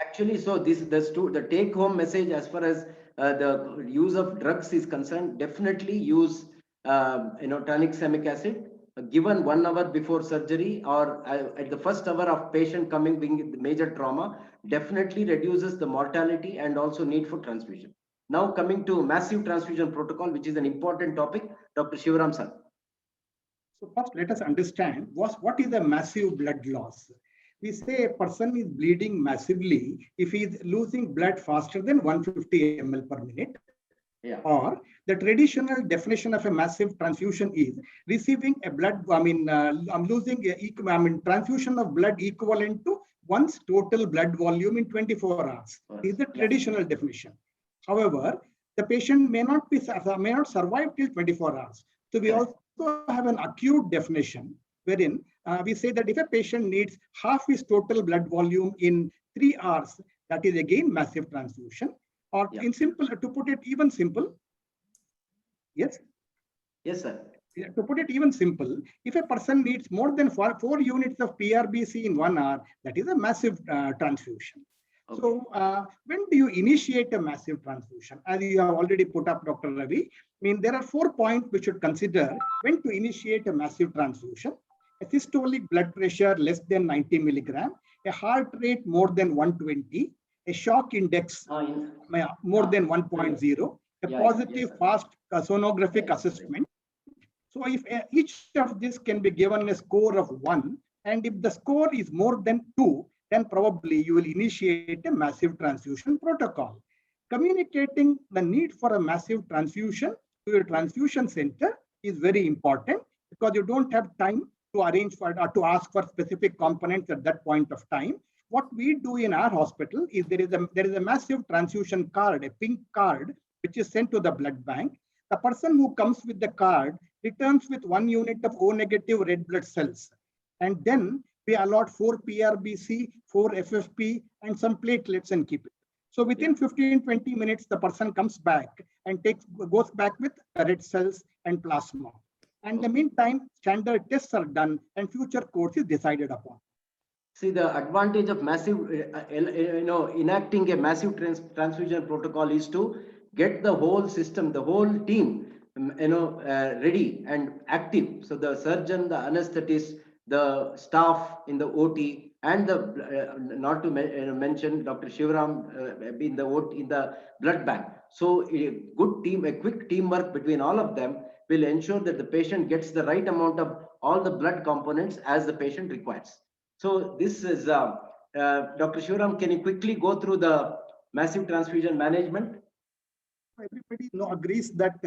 [SPEAKER 3] Actually, so the take-home message as far as the use of drugs is concerned, definitely use tranexamic acid given 1 hour before surgery or at the first hour of patient coming being major trauma, definitely reduces the mortality and also need for transfusion. Now coming to massive transfusion protocol, which is an important topic, Dr. Shivaram sir.
[SPEAKER 7] So first, let us understand what is the massive blood loss. we say a person is bleeding massively if he is losing blood faster than 150 ml per minute.
[SPEAKER 3] Yeah.
[SPEAKER 7] Or the traditional definition of a massive transfusion is receiving a blood, I'm losing transfusion of blood equivalent to one's total blood volume in 24 hours. Is the traditional definition. However, the patient may not survive till 24 hours. So we also have an acute definition wherein we say that if a patient needs half his total blood volume in 3 hours, that is again massive transfusion. Or in simple, to put it even simple, yes?
[SPEAKER 3] Yes, sir.
[SPEAKER 7] To put it even simple, if a person needs more than 4 units of PRBC in 1 hour, that is a massive transfusion. Okay. So when do you initiate a massive transfusion? As you have already put up, Dr. Ravi, there are 4 points we should consider when to initiate a massive transfusion. A systolic blood pressure less than 90 milligram, a heart rate more than 120, a shock index more than 1.0, a positive fast sonographic assessment. So if each of these can be given a score of 1, and if the score is more than 2, then probably you will initiate a massive transfusion protocol. Communicating the need for a massive transfusion to your transfusion center is very important because you don't have time to arrange for or to ask for specific components at that point of time. What we do in our hospital is there is a massive transfusion card, a pink card, which is sent to the blood bank. The person who comes with the card returns with 1 unit of O negative red blood cells. And then we allot 4 PRBC, 4 FFP, and some platelets and keep it. So within 15-20 minutes, the person comes back and goes back with red cells and plasma. And in the meantime, standard tests are done and future course is decided upon.
[SPEAKER 3] See, the advantage of massive, enacting a massive transfusion protocol is to get the whole system, the whole team, ready and active. So the surgeon, the anesthetist, the staff in the OT, and the not to mention Dr. Shivaram in the OT, in the blood bank. So a good team, a quick teamwork between all of them will ensure that the patient gets the right amount of all the blood components as the patient requires. So this is, Dr. Shivaram, can you quickly go through the massive transfusion management?
[SPEAKER 7] Everybody agrees that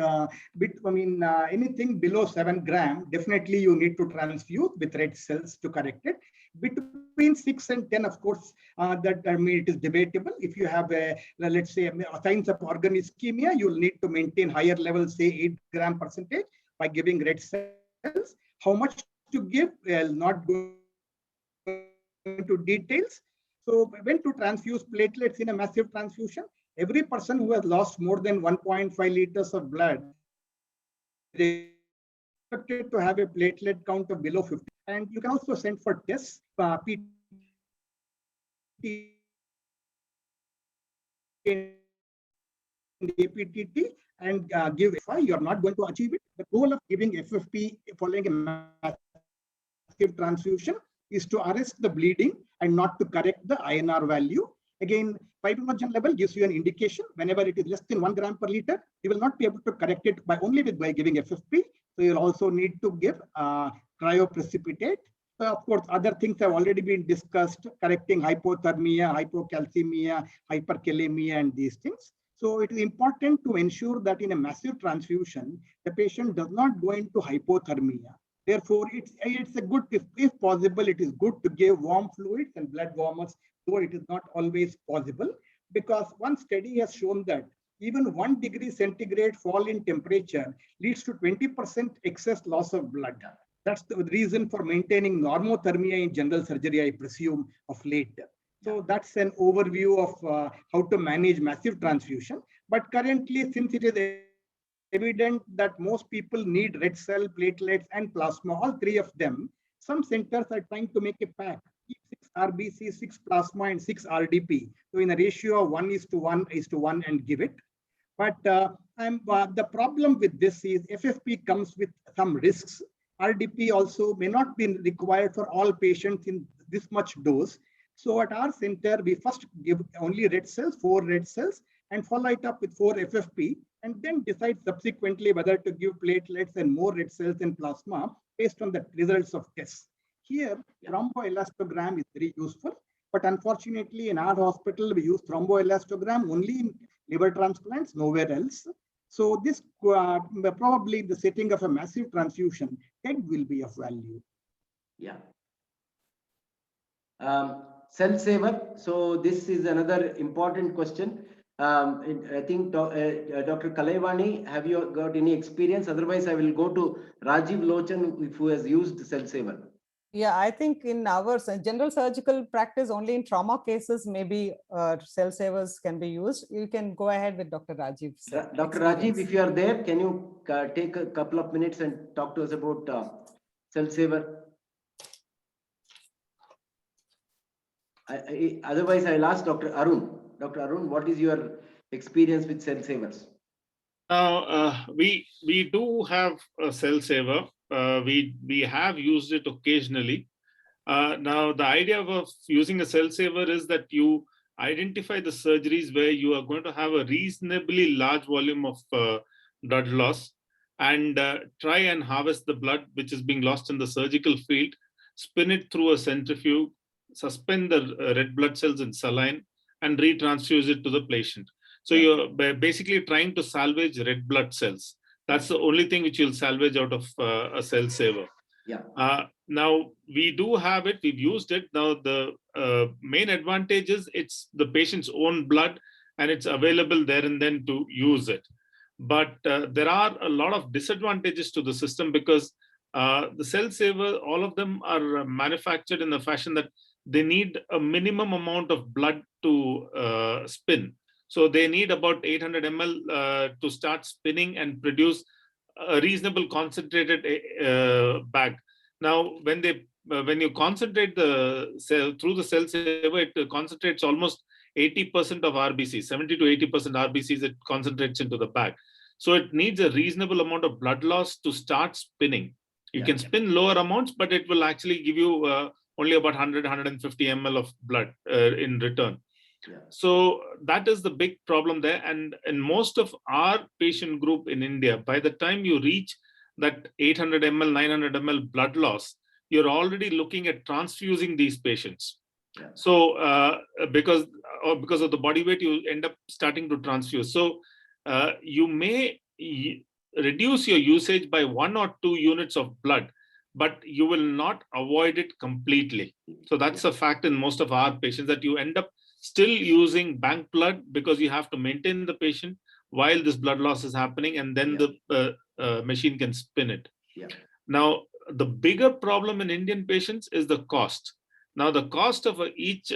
[SPEAKER 7] anything below 7 grams, definitely you need to transfuse with red cells to correct it. Between 6 and 10, of course, it is debatable. If you have let's say signs of organ ischemia, you'll need to maintain higher levels, say 8 gram percentage by giving red cells. How much to give? I'll not go into details. So when to transfuse platelets in a massive transfusion? Every person who has lost more than 1.5 liters of blood is expected to have a platelet count of below 50. And you can also send for tests, PT and APTT, and give FI. You are not going to achieve it. The goal of giving FFP following a massive transfusion is to arrest the bleeding and not to correct the INR value. Again, fibrinogen level gives you an indication. Whenever it is less than 1 gram per liter, you will not be able to correct it by giving FFP. So you'll also need to give cryoprecipitate. So of course, other things have already been discussed, correcting hypothermia, hypocalcemia, hyperkalemia, and these things. So it is important to ensure that in a massive transfusion, the patient does not go into hypothermia. Therefore, it's a good, if possible, it is good to give warm fluids and blood warmers, though it is not always possible, because one study has shown that even 1 degree centigrade fall in temperature leads to 20% excess loss of blood. That's the reason for maintaining normothermia in general surgery, I presume, of late. So that's an overview of how to manage massive transfusion. But currently, since it is evident that most people need red cell, platelets, and plasma, all 3 of them, some centers are trying to make a pack. 6 RBC, 6 plasma, and 6 RDP. So in a ratio of 1:1 and give it. But the problem with this is FFP comes with some risks. RDP also may not be required for all patients in this much dose. So at our center, we first give only red cells, 4 red cells, and follow it up with 4 FFP, and then decide subsequently whether to give platelets and more red cells and plasma based on the results of tests. Here,
[SPEAKER 3] Yeah.
[SPEAKER 7] thromboelastogram is very useful, but unfortunately in our hospital, we use thromboelastogram only in liver transplants, nowhere else. So this probably in the setting of a massive transfusion, TEG will be of value.
[SPEAKER 3] Yeah. Cell saver. So this is another important question. I think Dr. Kalaivani, have you got any experience? Otherwise, I will go to Rajiv Lochan, who has used cell saver.
[SPEAKER 5] Yeah, I think in our general surgical practice, only in trauma cases, maybe cell savers can be used. You can go ahead with Dr. Rajiv's
[SPEAKER 3] Dr. Rajiv, if you are there, can you take a couple of minutes and talk to us about cell saver? Otherwise, I'll ask Dr. Arun. Dr. Arun, what is your experience with cell savers?
[SPEAKER 8] Now, we do have a cell saver. We have used it occasionally. Now, the idea of using a cell saver is that you identify the surgeries where you are going to have a reasonably large volume of blood loss, and try and harvest the blood which is being lost in the surgical field, spin it through a centrifuge, suspend the red blood cells in saline, and retransfuse it to the patient. So you're basically trying to salvage red blood cells. That's the only thing which you'll salvage out of a cell saver.
[SPEAKER 3] Yeah.
[SPEAKER 8] Now, we do have it, we've used it. Now, the main advantage is it's the patient's own blood and it's available there and then to use it. But there are a lot of disadvantages to the system because the cell saver, all of them are manufactured in the fashion that they need a minimum amount of blood to spin. So they need about 800 ml to start spinning and produce a reasonable concentrated bag. Now, when you concentrate the cell through the cell saver, it concentrates almost 80% of RBCs, 70 to 80% RBCs, it concentrates into the bag. So it needs a reasonable amount of blood loss to start spinning. You can spin lower amounts, but it will actually give you only about 100, 150 ml of blood in return. So that is the big problem there. And in most of our patient group in India, by the time you reach that 800 ml, 900 ml blood loss, you're already looking at transfusing these patients. So because of the body weight, you end up starting to transfuse. So you may reduce your usage by 1 or 2 units of blood, but you will not avoid it completely. So that's a fact in most of our patients, that you end up still using bank blood because you have to maintain the patient while this blood loss is happening, and then the machine can spin it. Now, the bigger problem in Indian patients is the cost. Now, the cost of each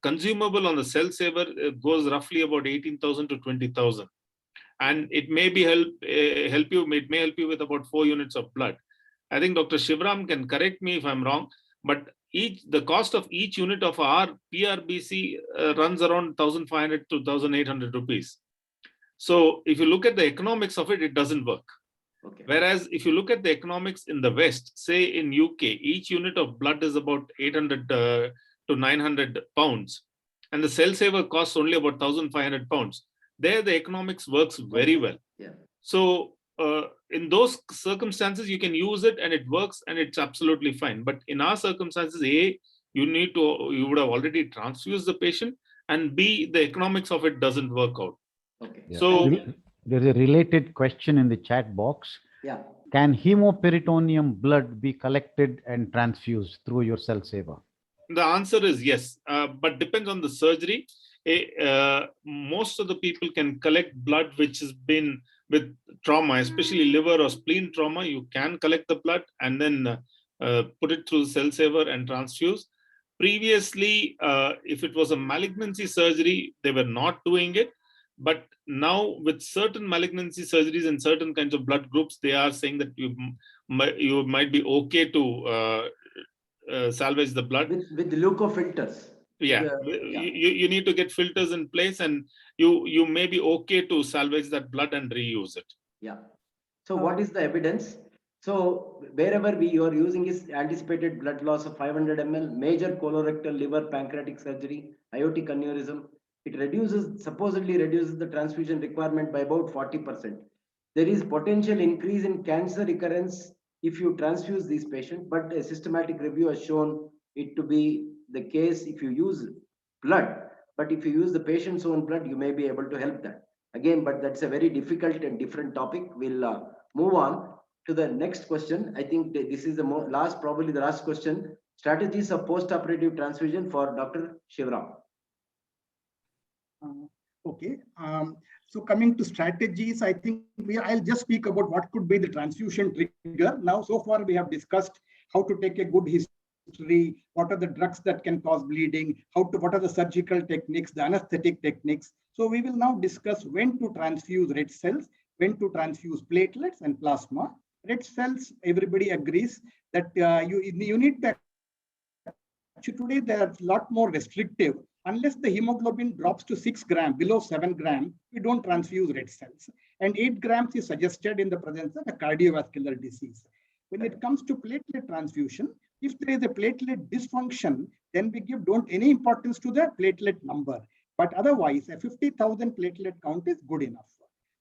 [SPEAKER 8] consumable on the cell saver goes roughly about 18,000 to 20,000. And it may be help you with about 4 units of blood. I think Dr. Shivram can correct me if I'm wrong, but the cost of each unit of our PRBC runs around 1,500 to 1,800 rupees. So if you look at the economics of it, it doesn't work. Whereas if you look at the economics in the West, say in UK, each unit of blood is about 800 to 900 pounds, and the cell saver costs only about 1,500 pounds. There, the economics works very well. So in those circumstances, you can use it and it works and it's absolutely fine. But in our circumstances, A, you would have already transfused the patient, and B, the economics of it doesn't work out. So
[SPEAKER 1] there's a related question in the chat box. Can hemoperitoneum blood be collected and transfused through your cell saver?
[SPEAKER 8] The answer is yes, but depends on the surgery. Most of the people can collect blood which has been with trauma, especially liver or spleen trauma. You can collect the blood and then put it through the cell saver and transfuse. Previously, if it was a malignancy surgery, they were not doing it. But now with certain malignancy surgeries and certain kinds of blood groups, they are saying that you might be okay to salvage the blood.
[SPEAKER 3] With leukofilters.
[SPEAKER 8] You need to get filters in place, and you may be okay to salvage that blood and reuse it.
[SPEAKER 3] So what is the evidence? So wherever you are using is anticipated blood loss of 500 ml, major colorectal, liver, pancreatic surgery, aortic aneurysm, it supposedly reduces the transfusion requirement by about 40%. There is potential increase in cancer recurrence if you transfuse these patients, but a systematic review has shown it to be the case if you use blood. But if you use the patient's own blood, you may be able to help that. Again, but that's a very difficult and different topic. We'll move on to the next question. I think this is the last, probably the last question. Strategies of post-operative transfusion for Dr. Shivram.
[SPEAKER 7] Okay. So coming to strategies, I think I'll just speak about what could be the transfusion trigger. Now, so far we have discussed how to take a good history, what are the drugs that can cause bleeding, what are the surgical techniques, the anesthetic techniques. So we will now discuss when to transfuse red cells, when to transfuse platelets and plasma. Red cells, everybody agrees that you need to. Today, they are a lot more restrictive. Unless the hemoglobin drops to 6 grams, below 7 grams, we don't transfuse red cells. And 8 grams is suggested in the presence of a cardiovascular disease. When it comes to platelet transfusion, if there is a platelet dysfunction, then we don't any importance to the platelet number. But otherwise, a 50,000 platelet count is good enough.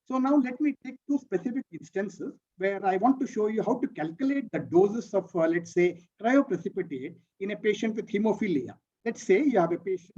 [SPEAKER 7] So now let me take two specific instances where I want to show you how to calculate the doses of, let's say, cryoprecipitate in a patient with hemophilia. Let's say you have a patient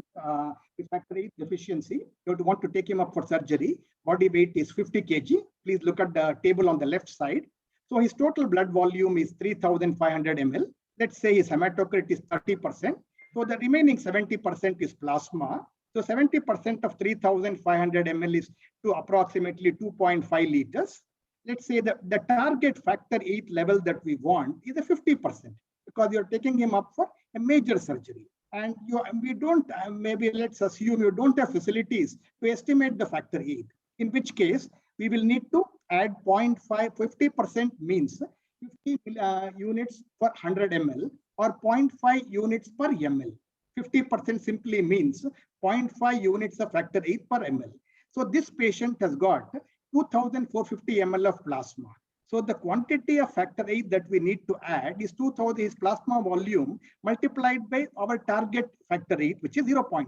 [SPEAKER 7] with factor VIII deficiency. You want to take him up for surgery. Body weight is 50 kg. Please look at the table on the left side. So his total blood volume is 3,500 ml. Let's say his hematocrit is 30%. So the remaining 70% is plasma. So 70% of 3,500 ml is to approximately 2.5 liters. Let's say the target factor VIII level that we want is a 50% because you're taking him up for a major surgery. And we don't, maybe let's assume you don't have facilities to estimate the factor VIII, in which case we will need to add 0.5, 50% means 50 units per 100 ml or 0.5 units per ml. 50% simply means 0.5 units of factor VIII per ml. So this patient has got 2,450 ml of plasma. So the quantity of factor VIII that we need to add is 2,000, his plasma volume multiplied by our target factor VIII, which is 0.5.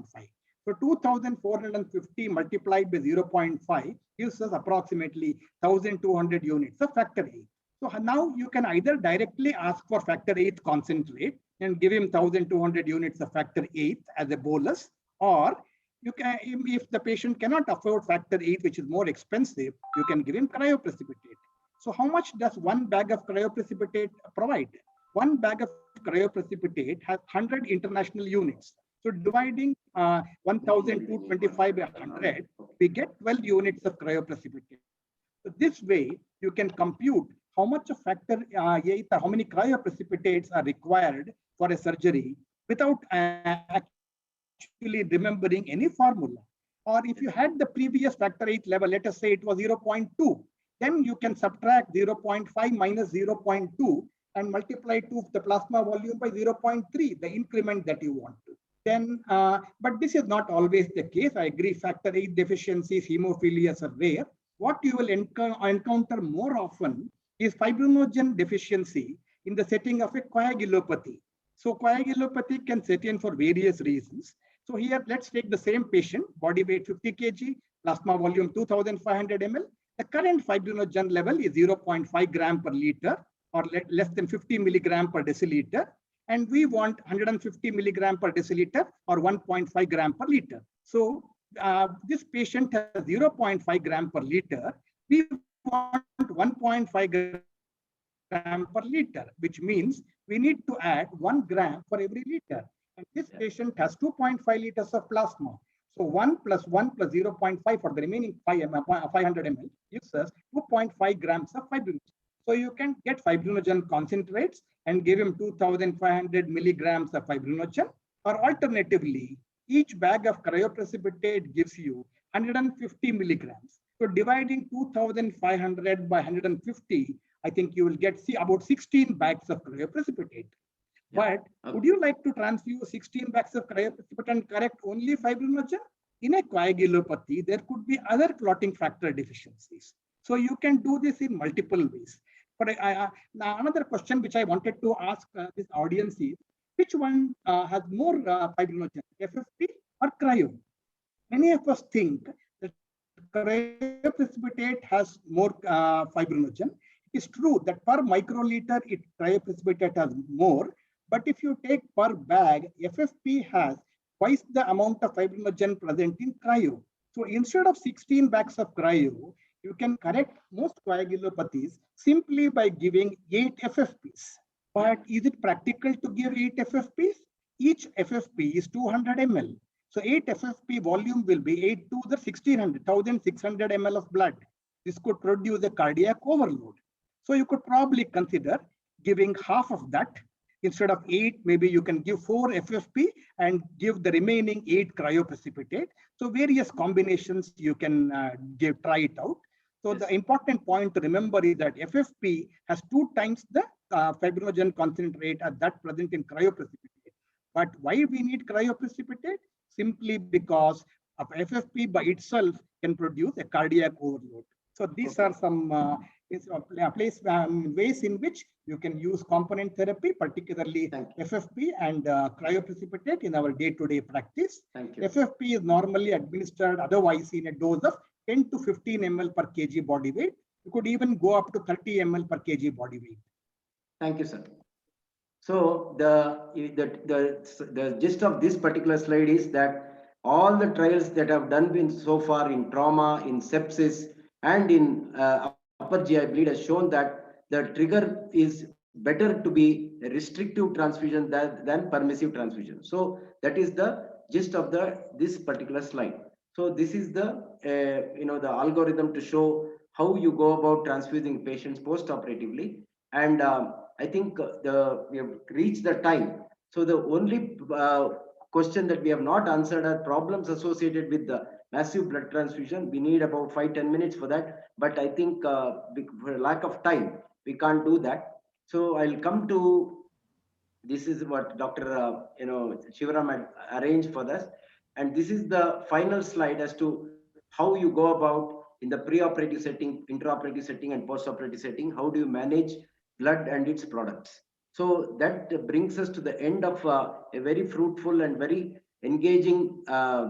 [SPEAKER 7] So 2,450 multiplied by 0.5 gives us approximately 1,200 units of factor VIII. So now you can either directly ask for factor VIII concentrate and give him 1,200 units of factor VIII as a bolus, or you can, if the patient cannot afford factor VIII, which is more expensive, you can give him cryoprecipitate. So how much does one bag of cryoprecipitate provide? One bag of cryoprecipitate has 100 international units. So dividing 1,225 by 100, we get 12 units of cryoprecipitate. So this way, you can compute how much of factor VIII, how many cryoprecipitates are required for a surgery without actually remembering any formula. Or if you had the previous factor VIII level, let us say it was 0.2, then you can subtract 0.5 minus 0.2 and multiply the plasma volume by 0.3, the increment that you want to. Then, but this is not always the case. I agree, factor VIII deficiencies, hemophilias are rare. What you will encounter more often is fibrinogen deficiency in the setting of a coagulopathy. So coagulopathy can set in for various reasons. So here, let's take the same patient, body weight 50 kg, plasma volume 2,500 ml. The current fibrinogen level is 0.5 gram per liter or less than 50 milligram per deciliter. And we want 150 milligram per deciliter or 1.5 gram per liter. So this patient has 0.5 gram per liter. We want 1.5 gram per liter, which means we need to add 1 gram for every liter. And this patient has 2.5 liters of plasma. So 1 plus 1 plus 0.5 for the remaining 500 ml gives us 2.5 grams of fibrinogen. So you can get fibrinogen concentrates and give him 2,500 milligrams of fibrinogen, or alternatively, each bag of cryoprecipitate gives you 150 milligrams. So dividing 2,500 by 150, I think you will get about 16 bags of cryoprecipitate. Yeah. But would you like to transfuse 16 bags of cryoprecipitate and correct only fibrinogen? In a coagulopathy, there could be other clotting factor deficiencies. So you can do this in multiple ways. But now another question which I wanted to ask this audience is, which one has more fibrinogen, FFP or cryo? Many of us think that cryoprecipitate has more fibrinogen. It's true that per microliter, it cryoprecipitate has more, but if you take per bag, FFP has twice the amount of fibrinogen present in cryo. So instead of 16 bags of cryo, you can correct most coagulopathies simply by giving 8 FFPs. But is it practical to give 8 FFPs? Each FFP is 200 ml. So 8 FFP volume will be 8 to the 1600 ml of blood. This could produce a cardiac overload. So you could probably consider giving half of that. Instead of 8, maybe you can give 4 FFP and give the remaining 8 cryoprecipitate. So various combinations you can try it out. So
[SPEAKER 3] Yes.
[SPEAKER 7] the important point to remember is that FFP has 2 times the fibrinogen concentrate as that present in cryoprecipitate. But why we need cryoprecipitate? Simply because of FFP by itself can produce a cardiac overload. So these are some ways in which you can use component therapy, particularly FFP and cryoprecipitate in our day-to-day practice.
[SPEAKER 3] Thank you.
[SPEAKER 7] FFP is normally administered otherwise in a dose of 10 to 15 ml per kg body weight. You could even go up to 30 ml per kg body weight.
[SPEAKER 3] Thank you, sir. So the gist of this particular slide is that all the trials that have been so far in trauma, in sepsis, and in upper GI bleed has shown that the trigger is better to be a restrictive transfusion than permissive transfusion. So that is the gist of this particular slide. So this is the the algorithm to show how you go about transfusing patients post-operatively. And I think we have reached the time. So the only question that we have not answered are problems associated with the massive blood transfusion. We need about 5-10 minutes for that. But I think for lack of time, we can't do that. So I'll come to, this is what Dr. Shivaram had arranged for us. And this is the final slide as to how you go about in the pre-operative setting, intraoperative setting, and post-operative setting. How do you manage blood and its products? So that brings us to the end of a very fruitful and very engaging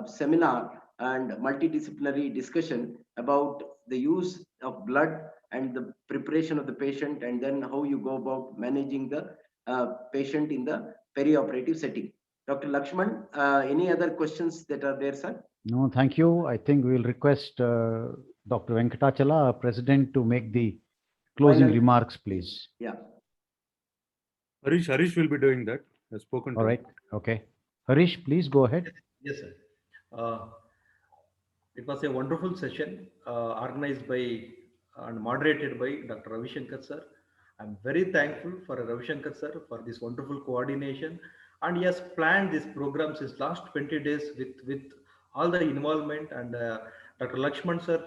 [SPEAKER 3] seminar and multidisciplinary discussion about the use of blood and the preparation of the patient, and then how you go about managing the patient in the perioperative setting. Dr. Lakshman, any other questions that are there, sir?
[SPEAKER 1] No, thank you. I think we will request Dr. Venkatachala, our president, to make the closing remarks, please.
[SPEAKER 3] Yeah.
[SPEAKER 9] Harish will be doing that. I've spoken to
[SPEAKER 1] All right. Okay. Harish, please go ahead.
[SPEAKER 2] Yes, sir. It was a wonderful session organized by and moderated by Dr. Ravi Shankar sir. I'm very thankful for Ravi Shankar sir for this wonderful coordination, and he has planned this program since last 20 days with all the involvement, and Dr. Lakshman sir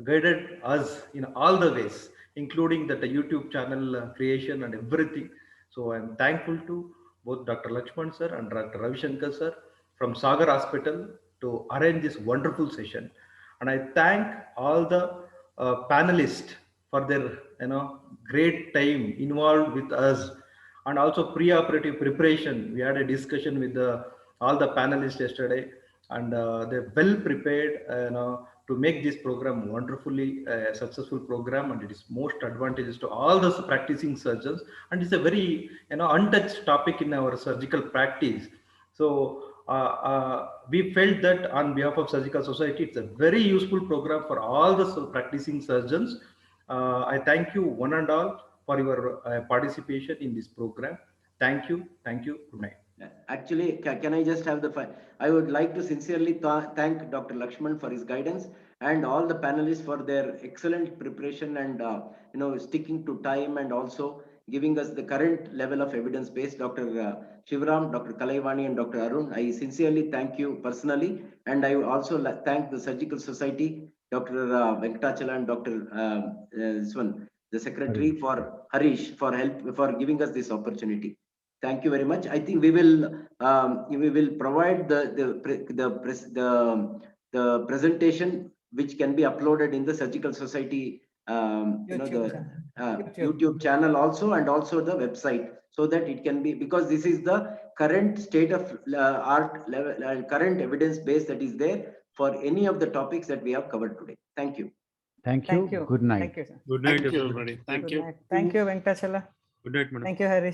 [SPEAKER 2] guided us in all the ways, including the YouTube channel creation and everything. So I'm thankful to both Dr. Lakshman sir and Dr. Ravi Shankar sir from Sagar Hospital to arrange this wonderful session. And I thank all the panelists for their great time involved with us, and also pre-operative preparation. We had a discussion with all the panelists yesterday, and they're well prepared to make this program wonderfully successful program, and it is most advantageous to all the practicing surgeons, and it's a very untouched topic in our surgical practice. So we felt that on behalf of Surgical Society, it's a very useful program for all the practicing surgeons. I thank you one and all for your participation in this program. Thank you. Thank you. Good night.
[SPEAKER 3] Actually, can I just have I would like to sincerely thank Dr. Lakshman for his guidance and all the panelists for their excellent preparation and sticking to time, and also giving us the current level of evidence base. Dr. Shivaram, Dr. Kalaivani, and Dr. Arun, I sincerely thank you personally, and I also thank the Surgical Society, Dr. Venkatachala, and Dr. the secretary, for Harish, for giving us this opportunity. Thank you very much. I think we will provide the presentation, which can be uploaded in the Surgical Society YouTube channel also, and also the website, so that it can be, because this is the current state of art level, current evidence base that is there for any of the topics that we have covered today. Thank you.
[SPEAKER 1] Thank you.
[SPEAKER 5] Thank you.
[SPEAKER 1] Good night.
[SPEAKER 5] Thank you, sir.
[SPEAKER 9] Good night,
[SPEAKER 8] Thank you,
[SPEAKER 9] everybody.
[SPEAKER 8] everybody. Thank
[SPEAKER 5] Good
[SPEAKER 8] you.
[SPEAKER 5] night. Thank you, Venkatachala.
[SPEAKER 9] Good night, madam.
[SPEAKER 5] Thank you, Harish.